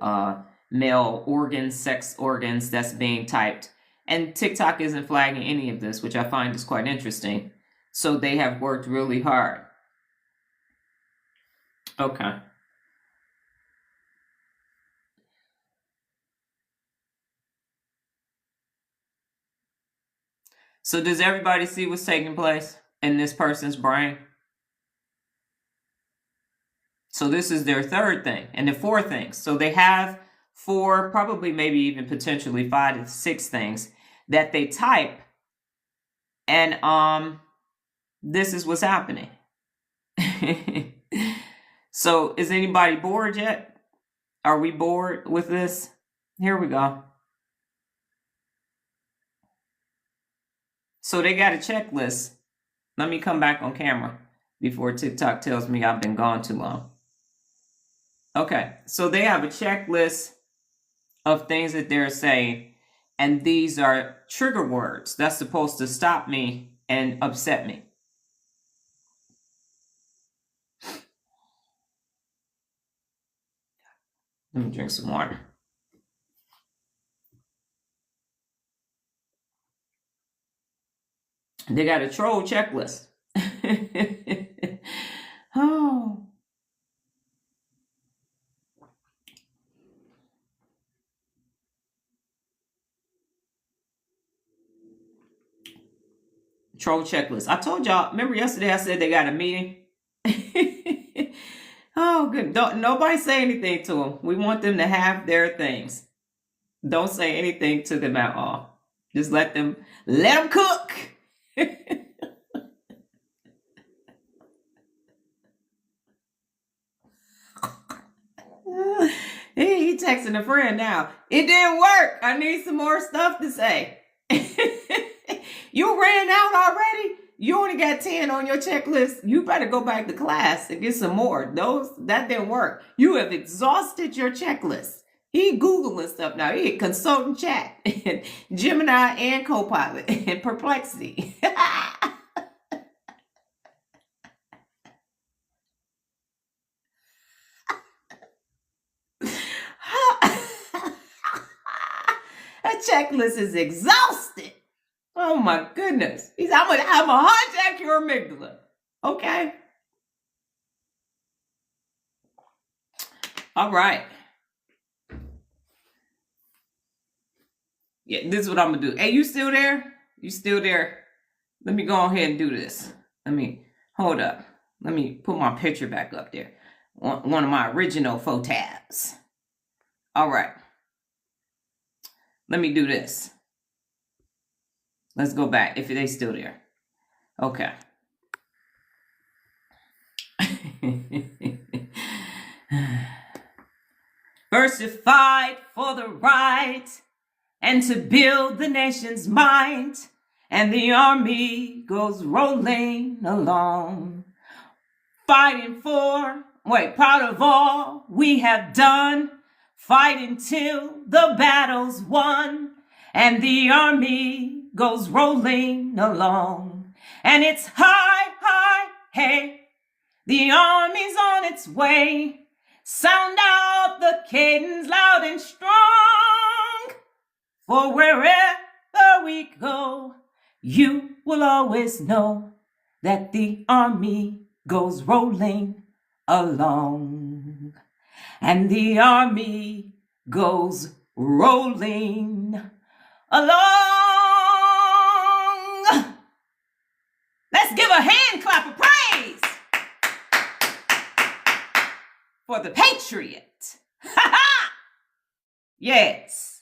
male organs, sex organs that's being typed. And TikTok isn't flagging any of this, which I find is quite interesting. So they have worked really hard. Okay. So does everybody see what's taking place in this person's brain? So this is their third thing and the fourth thing. So they have 4, probably maybe even potentially 5 to 6 things that they type. And this is what's happening. So is anybody bored yet? Are we bored with this? Here we go. So they got a checklist. Let me come back on camera before TikTok tells me I've been gone too long. Okay, so they have a checklist of things that they're saying, and these are trigger words that's supposed to stop me and upset me. Let me drink some water. They got a troll checklist. Oh. Troll checklist. I told y'all, remember yesterday I said they got a meeting? Oh, good. Don't nobody say anything to them. We want them to have their things. Don't say anything to them at all. Just let them cook. He texting a friend now. It didn't work. I need some more stuff to say. You ran out already? You only got 10 on your checklist. You better go back to class and get some more. That didn't work. You have exhausted your checklist. He Googling stuff now. He consulting chat, and Gemini and Copilot, and Perplexity. That checklist is exhausted. Oh my goodness. He's I'm gonna hijack your amygdala. Okay. All right. Yeah, this is what I'm gonna do. Hey, you still there? You still there? Let me go ahead and do this. Hold up. Let me put my picture back up there. One of my original photos. All right. Let me do this. Let's go back if they still there. Okay. First to fight for the right and to build the nation's might, and the army goes rolling along, fighting for, proud of all we have done, fighting till the battle's won, and the army goes rolling along, and it's high, high, hey, the army's on its way, sound out the cadence loud and strong, for wherever we go, you will always know that the army goes rolling along, and the army goes rolling along. Let's give a hand clap of praise for the patriot. Yes.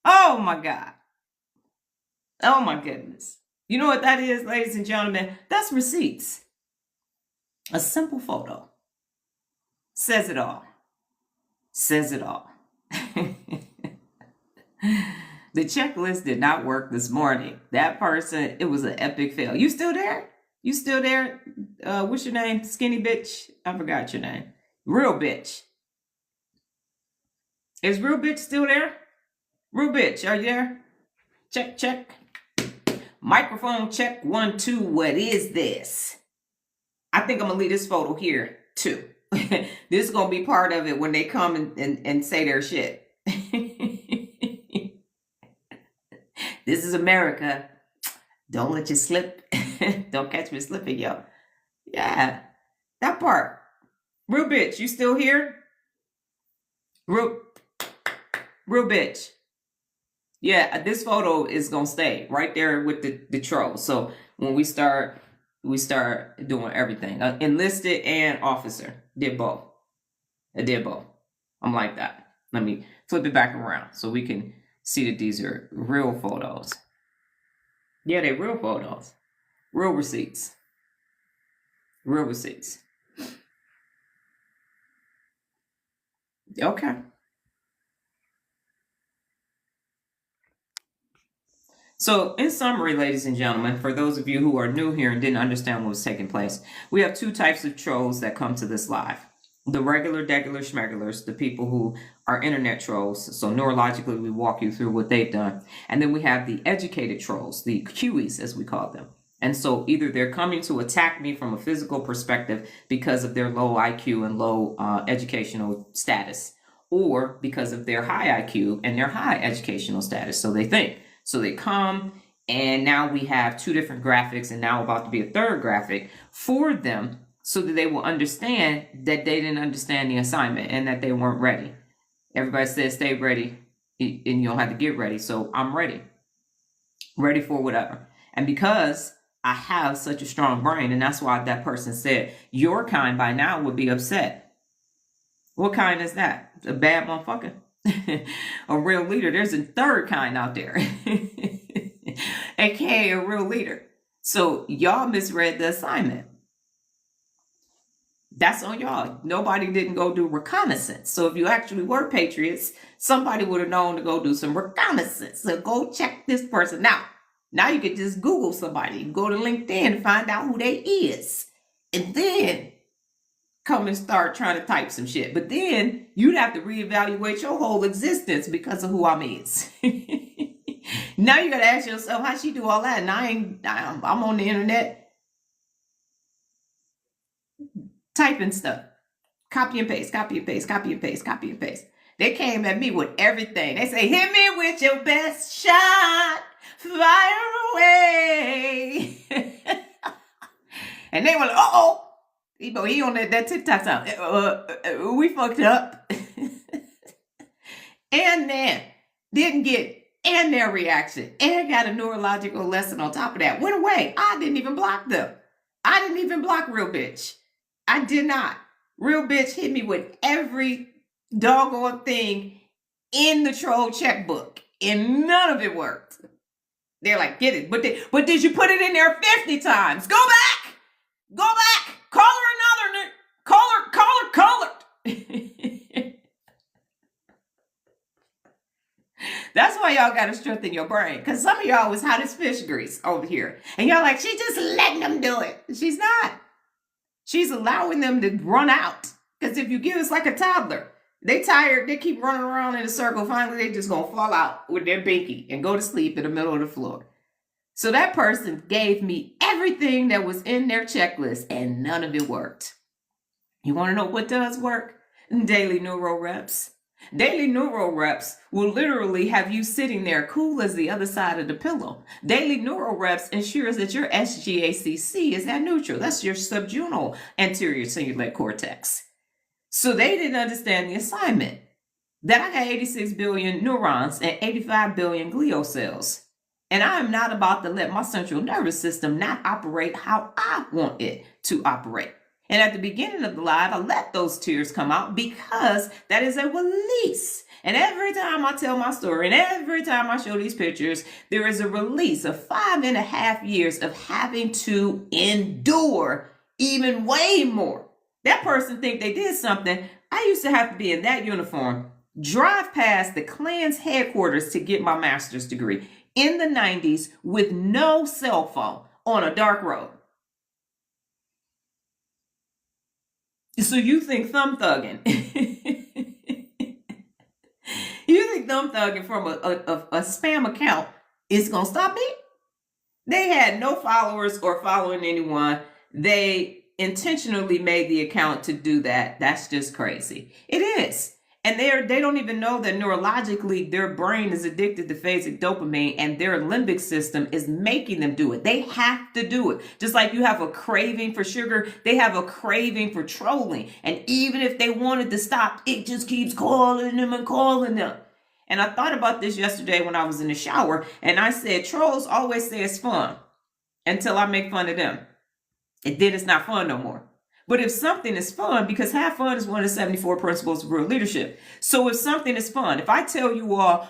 Oh my God. Oh my goodness. You know what that is, ladies and gentlemen? That's receipts. A simple photo says it all. Says it all. The checklist did not work this morning. That person, it was an epic fail. You still there? You still there? What's your name? Skinny bitch? I forgot your name. Real bitch. Is Real bitch still there? Real bitch, are you there? Check, check. Microphone check 1, 2. What is this? I think I'm going to leave this photo here, too. This is going to be part of it when they come and say their shit. This is America. Don't let you slip. Don't catch me slipping, yo. Yeah, that part. Real bitch, you still here? Real bitch. Yeah, this photo is going to stay right there with the troll. So when we start doing everything. Enlisted and officer. Did both. I did both. I'm like that. Let me flip it back around so we can see that these are real photos. Yeah, they're real photos. Real receipts. Real receipts. Okay. So in summary, ladies and gentlemen, for those of you who are new here and didn't understand what was taking place, we have two types of trolls that come to this live. The regular, degular, schmegulars, the people who are internet trolls. So neurologically, we walk you through what they've done. And then we have the educated trolls, the QEs, as we call them. And so either they're coming to attack me from a physical perspective because of their low IQ and low educational status, or because of their high IQ and their high educational status. So they think. So they come, and now we have two different graphics, and now about to be a third graphic for them so that they will understand that they didn't understand the assignment and that they weren't ready. Everybody says stay ready and you don't have to get ready. So I'm ready for whatever. And because I have such a strong brain, and that's why that person said your kind by now would be upset. What kind is that? A bad motherfucker? A real leader. There's a third kind out there. AKA a real leader. So y'all misread the assignment. That's on y'all. Nobody didn't go do reconnaissance. So if you actually were patriots, somebody would have known to go do some reconnaissance. So go check this person out. Now you can just Google somebody, go to LinkedIn and find out who they is. And then come and start trying to type some shit. But then you'd have to reevaluate your whole existence because of who I'm is. Now you got to ask yourself, how she do all that? And I'm on the internet typing stuff. Copy and paste, copy and paste, copy and paste, copy and paste. They came at me with everything. They say, hit me with your best shot. Fire away. And they were like, uh-oh. He on that TikTok sound. We fucked up. And then didn't get and their reaction. And got a neurological lesson on top of that. Went away. I didn't even block them. I didn't even block Real Bitch. I did not. Real Bitch hit me with every doggone thing in the troll checkbook. And none of it worked. They're like, get it. But did you put it in there 50 times? Go back. Go back. Call her another. Call her. That's why y'all got to strengthen your brain. Because some of y'all was hot as fish grease over here. And y'all like, she just letting them do it. She's not. She's allowing them to run out. Because if you give us like a toddler, they tired, they keep running around in a circle. Finally, they just going to fall out with their binky and go to sleep in the middle of the floor. So that person gave me everything that was in their checklist and none of it worked. You want to know what does work? Daily neuro reps. Daily neuro reps will literally have you sitting there cool as the other side of the pillow. Daily neuro reps ensures that your SGACC is at neutral. That's your subjugal anterior cingulate cortex. So they didn't understand the assignment. That I got 86 billion neurons and 85 billion glial cells. And I am not about to let my central nervous system not operate how I want it to operate. And at the beginning of the live, I let those tears come out because that is a release. And every time I tell my story and every time I show these pictures, there is a release of 5.5 years of having to endure even way more. That person think they did something. I used to have to be in that uniform, drive past the Klan's headquarters to get my master's degree in the 90s with no cell phone on a dark road. So you think thumb thugging, you think thumb thugging from a spam account is going to stop me? They had no followers or following anyone. They intentionally made the account to do that. That's just crazy. It is. And they don't even know that neurologically their brain is addicted to phasic dopamine and their limbic system is making them do it. They have to do it. Just like you have a craving for sugar, they have a craving for trolling. And even if they wanted to stop, it just keeps calling them and calling them. And I thought about this yesterday when I was in the shower and I said, trolls always say it's fun until I make fun of them. And then it's not fun no more. But if something is fun, because have fun is one of the 74 principles of real leadership. So if something is fun, if I tell you all,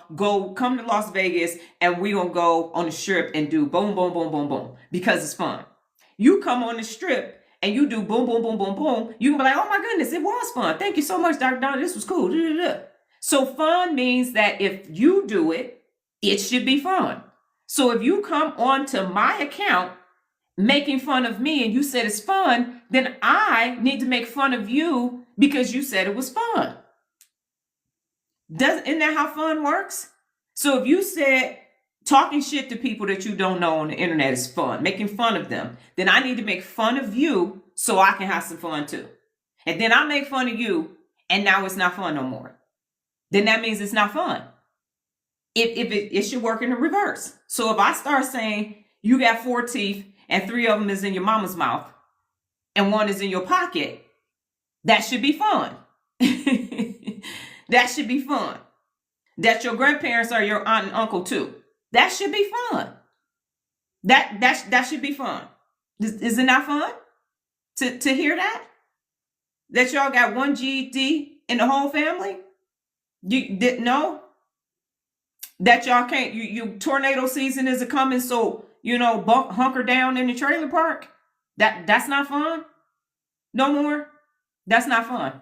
come to Las Vegas and we're going to go on the strip and do boom, boom, boom, boom, boom, because it's fun. You come on the strip and you do boom, boom, boom, boom, boom. You can be like, oh my goodness, it was fun. Thank you so much, Dr. Donna. This was cool. So fun means that if you do it, it should be fun. So if you come onto my account making fun of me and you said it's fun, then I need to make fun of you because you said it was fun. Isn't that how fun works? So if you said talking shit to people that you don't know on the internet is fun, making fun of them, then I need to make fun of you so I can have some fun too. And then I make fun of you and now it's not fun no more. Then that means it's not fun. It should work in the reverse. So if I start saying you got 4 teeth and 3 of them is in your mama's mouth, and one is in your pocket, that should be fun. That should be fun. That your grandparents are your aunt and uncle too. That should be fun. That should be fun. Is it not fun to hear that? That y'all got one GED in the whole family? You didn't know? That y'all can't, you tornado season is a coming, so, hunker down in the trailer park? That's not fun? No more? That's not fun.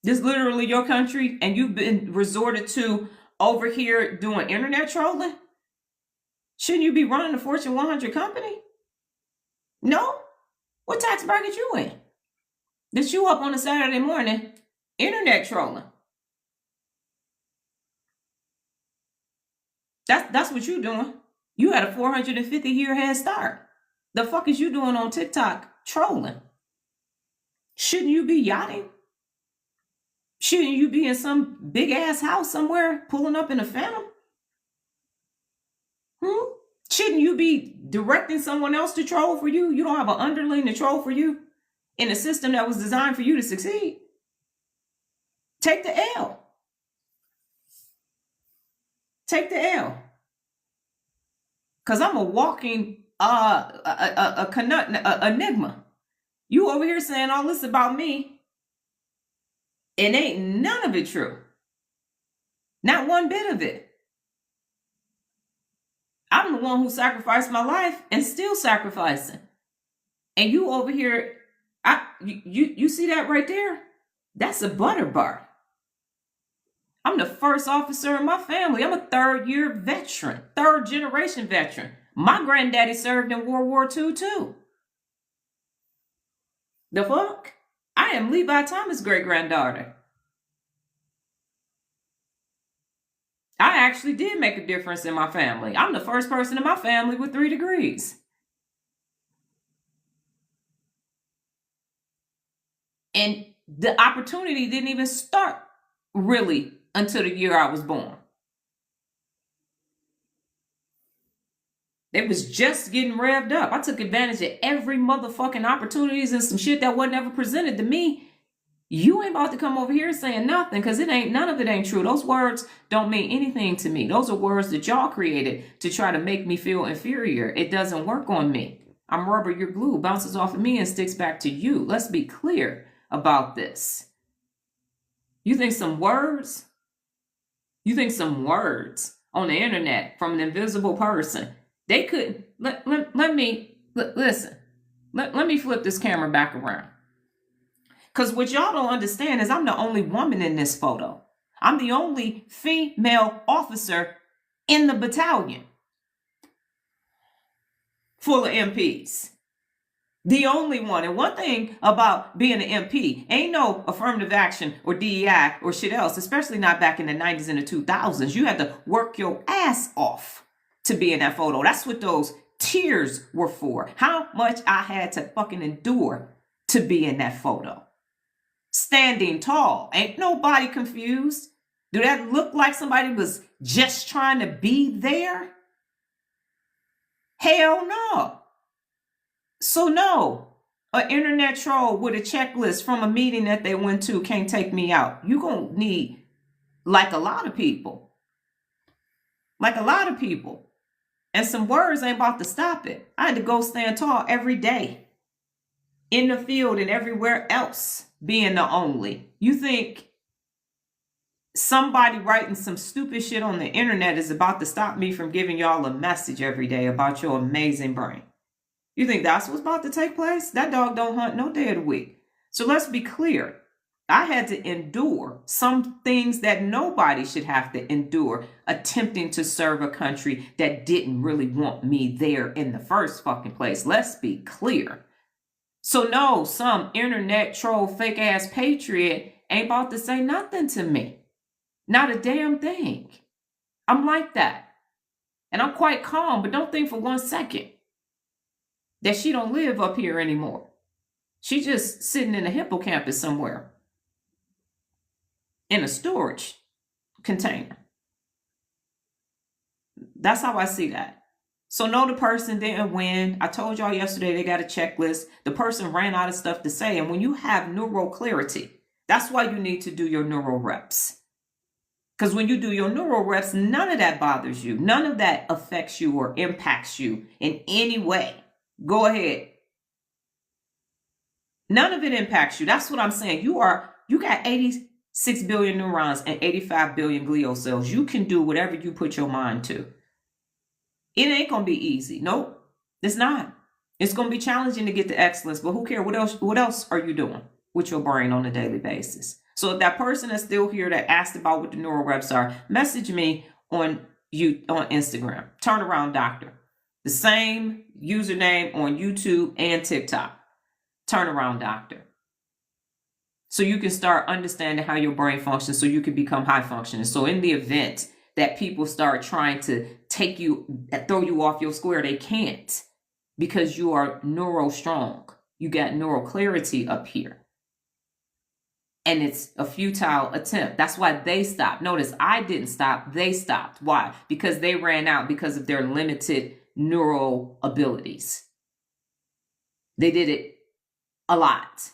This is literally your country, and you've been resorted to over here doing internet trolling? Shouldn't you be running a Fortune 100 company? No? What tax bracket you in? That you up on a Saturday morning internet trolling? That's what you doing. You had a 450-year head start. The fuck is you doing on TikTok trolling? Shouldn't you be yachting? Shouldn't you be in some big ass house somewhere pulling up in a Phantom? Shouldn't you be directing someone else to troll for you? You don't have an underling to troll for you in a system that was designed for you to succeed. Take the L. Take the L. Because I'm a walking enigma. You over here saying all this about me, and ain't none of it true. Not one bit of it. I'm the one who sacrificed my life and still sacrificing. And you over here, you see that right there? That's a butter bar. I'm the first officer in my family. I'm a third-year veteran, third-generation veteran. My granddaddy served in World War II, too. The fuck? I am Levi Thomas' great-granddaughter. I actually did make a difference in my family. I'm the first person in my family with 3 degrees. And the opportunity didn't even start really until the year I was born. It was just getting revved up. I took advantage of every motherfucking opportunities and some shit that wasn't ever presented to me. You ain't about to come over here saying nothing, because none of it ain't true. Those words don't mean anything to me. Those are words that y'all created to try to make me feel inferior. It doesn't work on me. I'm rubber, you're glue. Bounces off of me and sticks back to you. Let's be clear about this. You think some words on the internet from an invisible person, they couldn't, let me flip this camera back around. Because what y'all don't understand is I'm the only woman in this photo. I'm the only female officer in the battalion full of MPs. The only one. And one thing about being an MP, ain't no affirmative action or DEI or shit else, especially not back in the 90s and the 2000s. You had to work your ass off to be in that photo. That's what those tears were for. How much I had to fucking endure to be in that photo. Standing tall. Ain't nobody confused. Do that look like somebody was just trying to be there? Hell no. So no, an internet troll with a checklist from a meeting that they went to can't take me out. You gonna need, like a lot of people. And some words ain't about to stop it. I had to go stand tall every day. In the field and everywhere else, being the only. You think somebody writing some stupid shit on the internet is about to stop me from giving y'all a message every day about your amazing brain? You think that's what's about to take place? That dog don't hunt no day of the week. So let's be clear. I had to endure some things that nobody should have to endure, attempting to serve a country that didn't really want me there in the first fucking place. Let's be clear. So no, some internet troll fake ass patriot ain't about to say nothing to me. Not a damn thing. I'm like that. And I'm quite calm, but don't think for 1 second that she don't live up here anymore. She just sitting in a hippocampus somewhere in a storage container. That's how I see that. So no, the person didn't win. I told y'all yesterday they got a checklist. The person ran out of stuff to say. And when you have neural clarity, that's why you need to do your neural reps. Because when you do your neural reps, none of that bothers you. None of that affects you or impacts you in any way. Go ahead. None of it impacts you. That's what I'm saying. You got 86 billion neurons and 85 billion glial cells. You can do whatever you put your mind to. It ain't going to be easy. Nope, it's not. It's going to be challenging to get to excellence, but who cares? What else are you doing with your brain on a daily basis? So if that person that's still here that asked about what the neural reps are, message me on Instagram. Turnaround Doctor. The same username on YouTube and TikTok. Turnaround Doctor. So you can start understanding how your brain functions so you can become high functioning. So in the event that people start trying to throw you off your square, they can't, because you are neuro strong. You got neural clarity up here. And it's a futile attempt. That's why they stopped. Notice I didn't stop. They stopped. Why? Because they ran out because of their limited neural abilities. They did it a lot.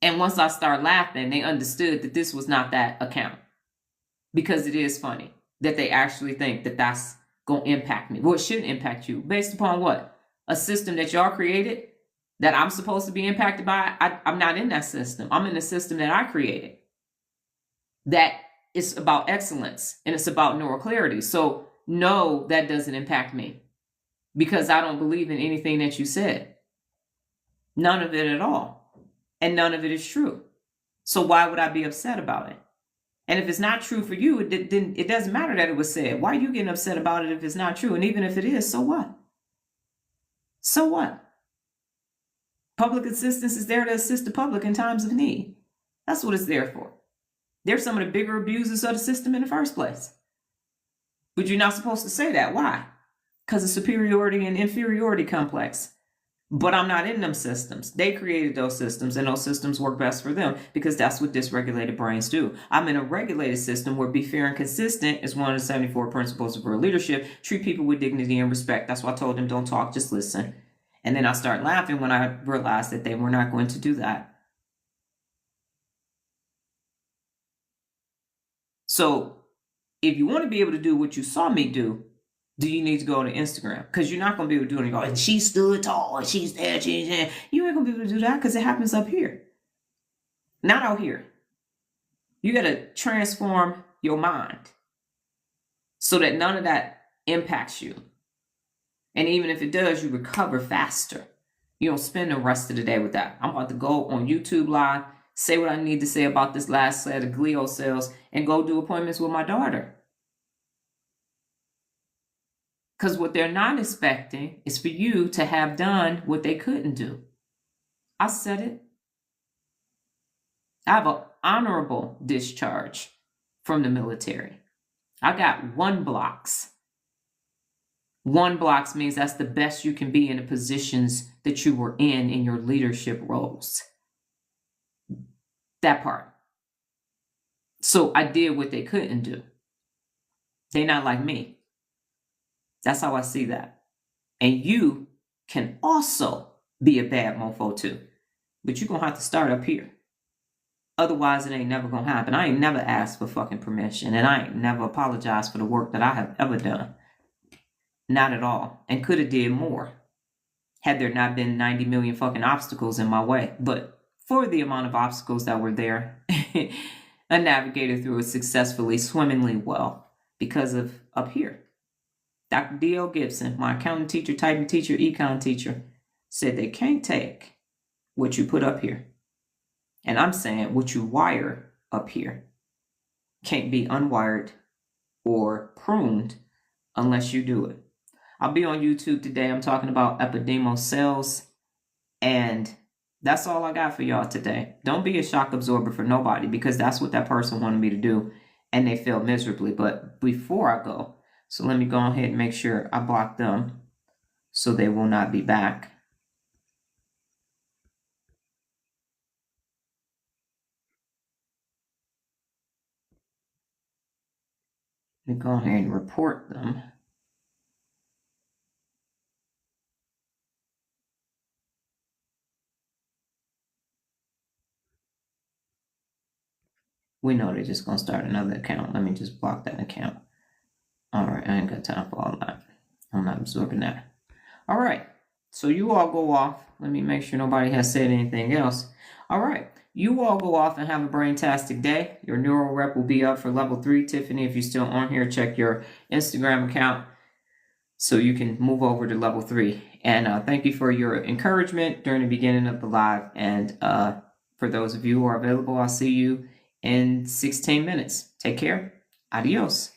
And once I started laughing, they understood that this was not that account. Because it is funny that they actually think that that's going to impact me. Well, it shouldn't impact you. Based upon what? A system that y'all created that I'm supposed to be impacted by? I'm not in that system. I'm in the system that I created. That is about excellence and it's about neural clarity. So no, that doesn't impact me because I don't believe in anything that you said. None of it at all. And none of it is true. So why would I be upset about it? And if it's not true for you, then it doesn't matter that it was said. Why are you getting upset about it if it's not true? And even if it is, so what? So what? Public assistance is there to assist the public in times of need. That's what it's there for. They're some of the bigger abusers of the system in the first place. But you're not supposed to say that. Why? Because of superiority and inferiority complex. But I'm not in them systems. They created those systems, and those systems work best for them because that's what dysregulated brains do. I'm in a regulated system where be fair and consistent is one of the 74 principles of real leadership. Treat people with dignity and respect. That's why I told them don't talk, just listen. And then I start laughing when I realized that they were not going to do that. So if you want to be able to do what you saw me do you need to go to Instagram? Because you're not going to be able to do it. And go, and she stood tall, and she's there, she's there. You ain't going to be able to do that because it happens up here. Not out here. You got to transform your mind so that none of that impacts you. And even if it does, you recover faster. You don't spend the rest of the day with that. I'm about to go on YouTube Live, say what I need to say about this last set of glial cells, and go do appointments with my daughter. Because what they're not expecting is for you to have done what they couldn't do. I said it. I have an honorable discharge from the military. I got 1 blocks. 1 blocks means that's the best you can be in the positions that you were in your leadership roles. That part. So I did what they couldn't do. They're not like me. That's how I see that. And you can also be a bad mofo too. But you're going to have to start up here. Otherwise, it ain't never going to happen. I ain't never asked for fucking permission. And I ain't never apologized for the work that I have ever done. Not at all. And could have did more had there not been 90 million fucking obstacles in my way. But for the amount of obstacles that were there, I navigated through it successfully, swimmingly well because of up here. Dr. D.L. Gibson, my accounting teacher, typing teacher, econ teacher, said they can't take what you put up here. And I'm saying what you wire up here can't be unwired or pruned unless you do it. I'll be on YouTube today. I'm talking about epidermal cells. And that's all I got for y'all today. Don't be a shock absorber for nobody because that's what that person wanted me to do. And they failed miserably. But before I go, so let me go ahead and make sure I block them so they will not be back. Let me go ahead and report them. We know they're just going to start another account. Let me just block that account. All right, I ain't got time for all that. I'm not absorbing that. All right, so you all go off. Let me make sure nobody has said anything else. All right, you all go off and have a brain-tastic day. Your neural rep will be up for level 3. Tiffany, if you're still on here, check your Instagram account so you can move over to level 3. And thank you for your encouragement during the beginning of the live. And for those of you who are available, I'll see you in 16 minutes. Take care. Adios.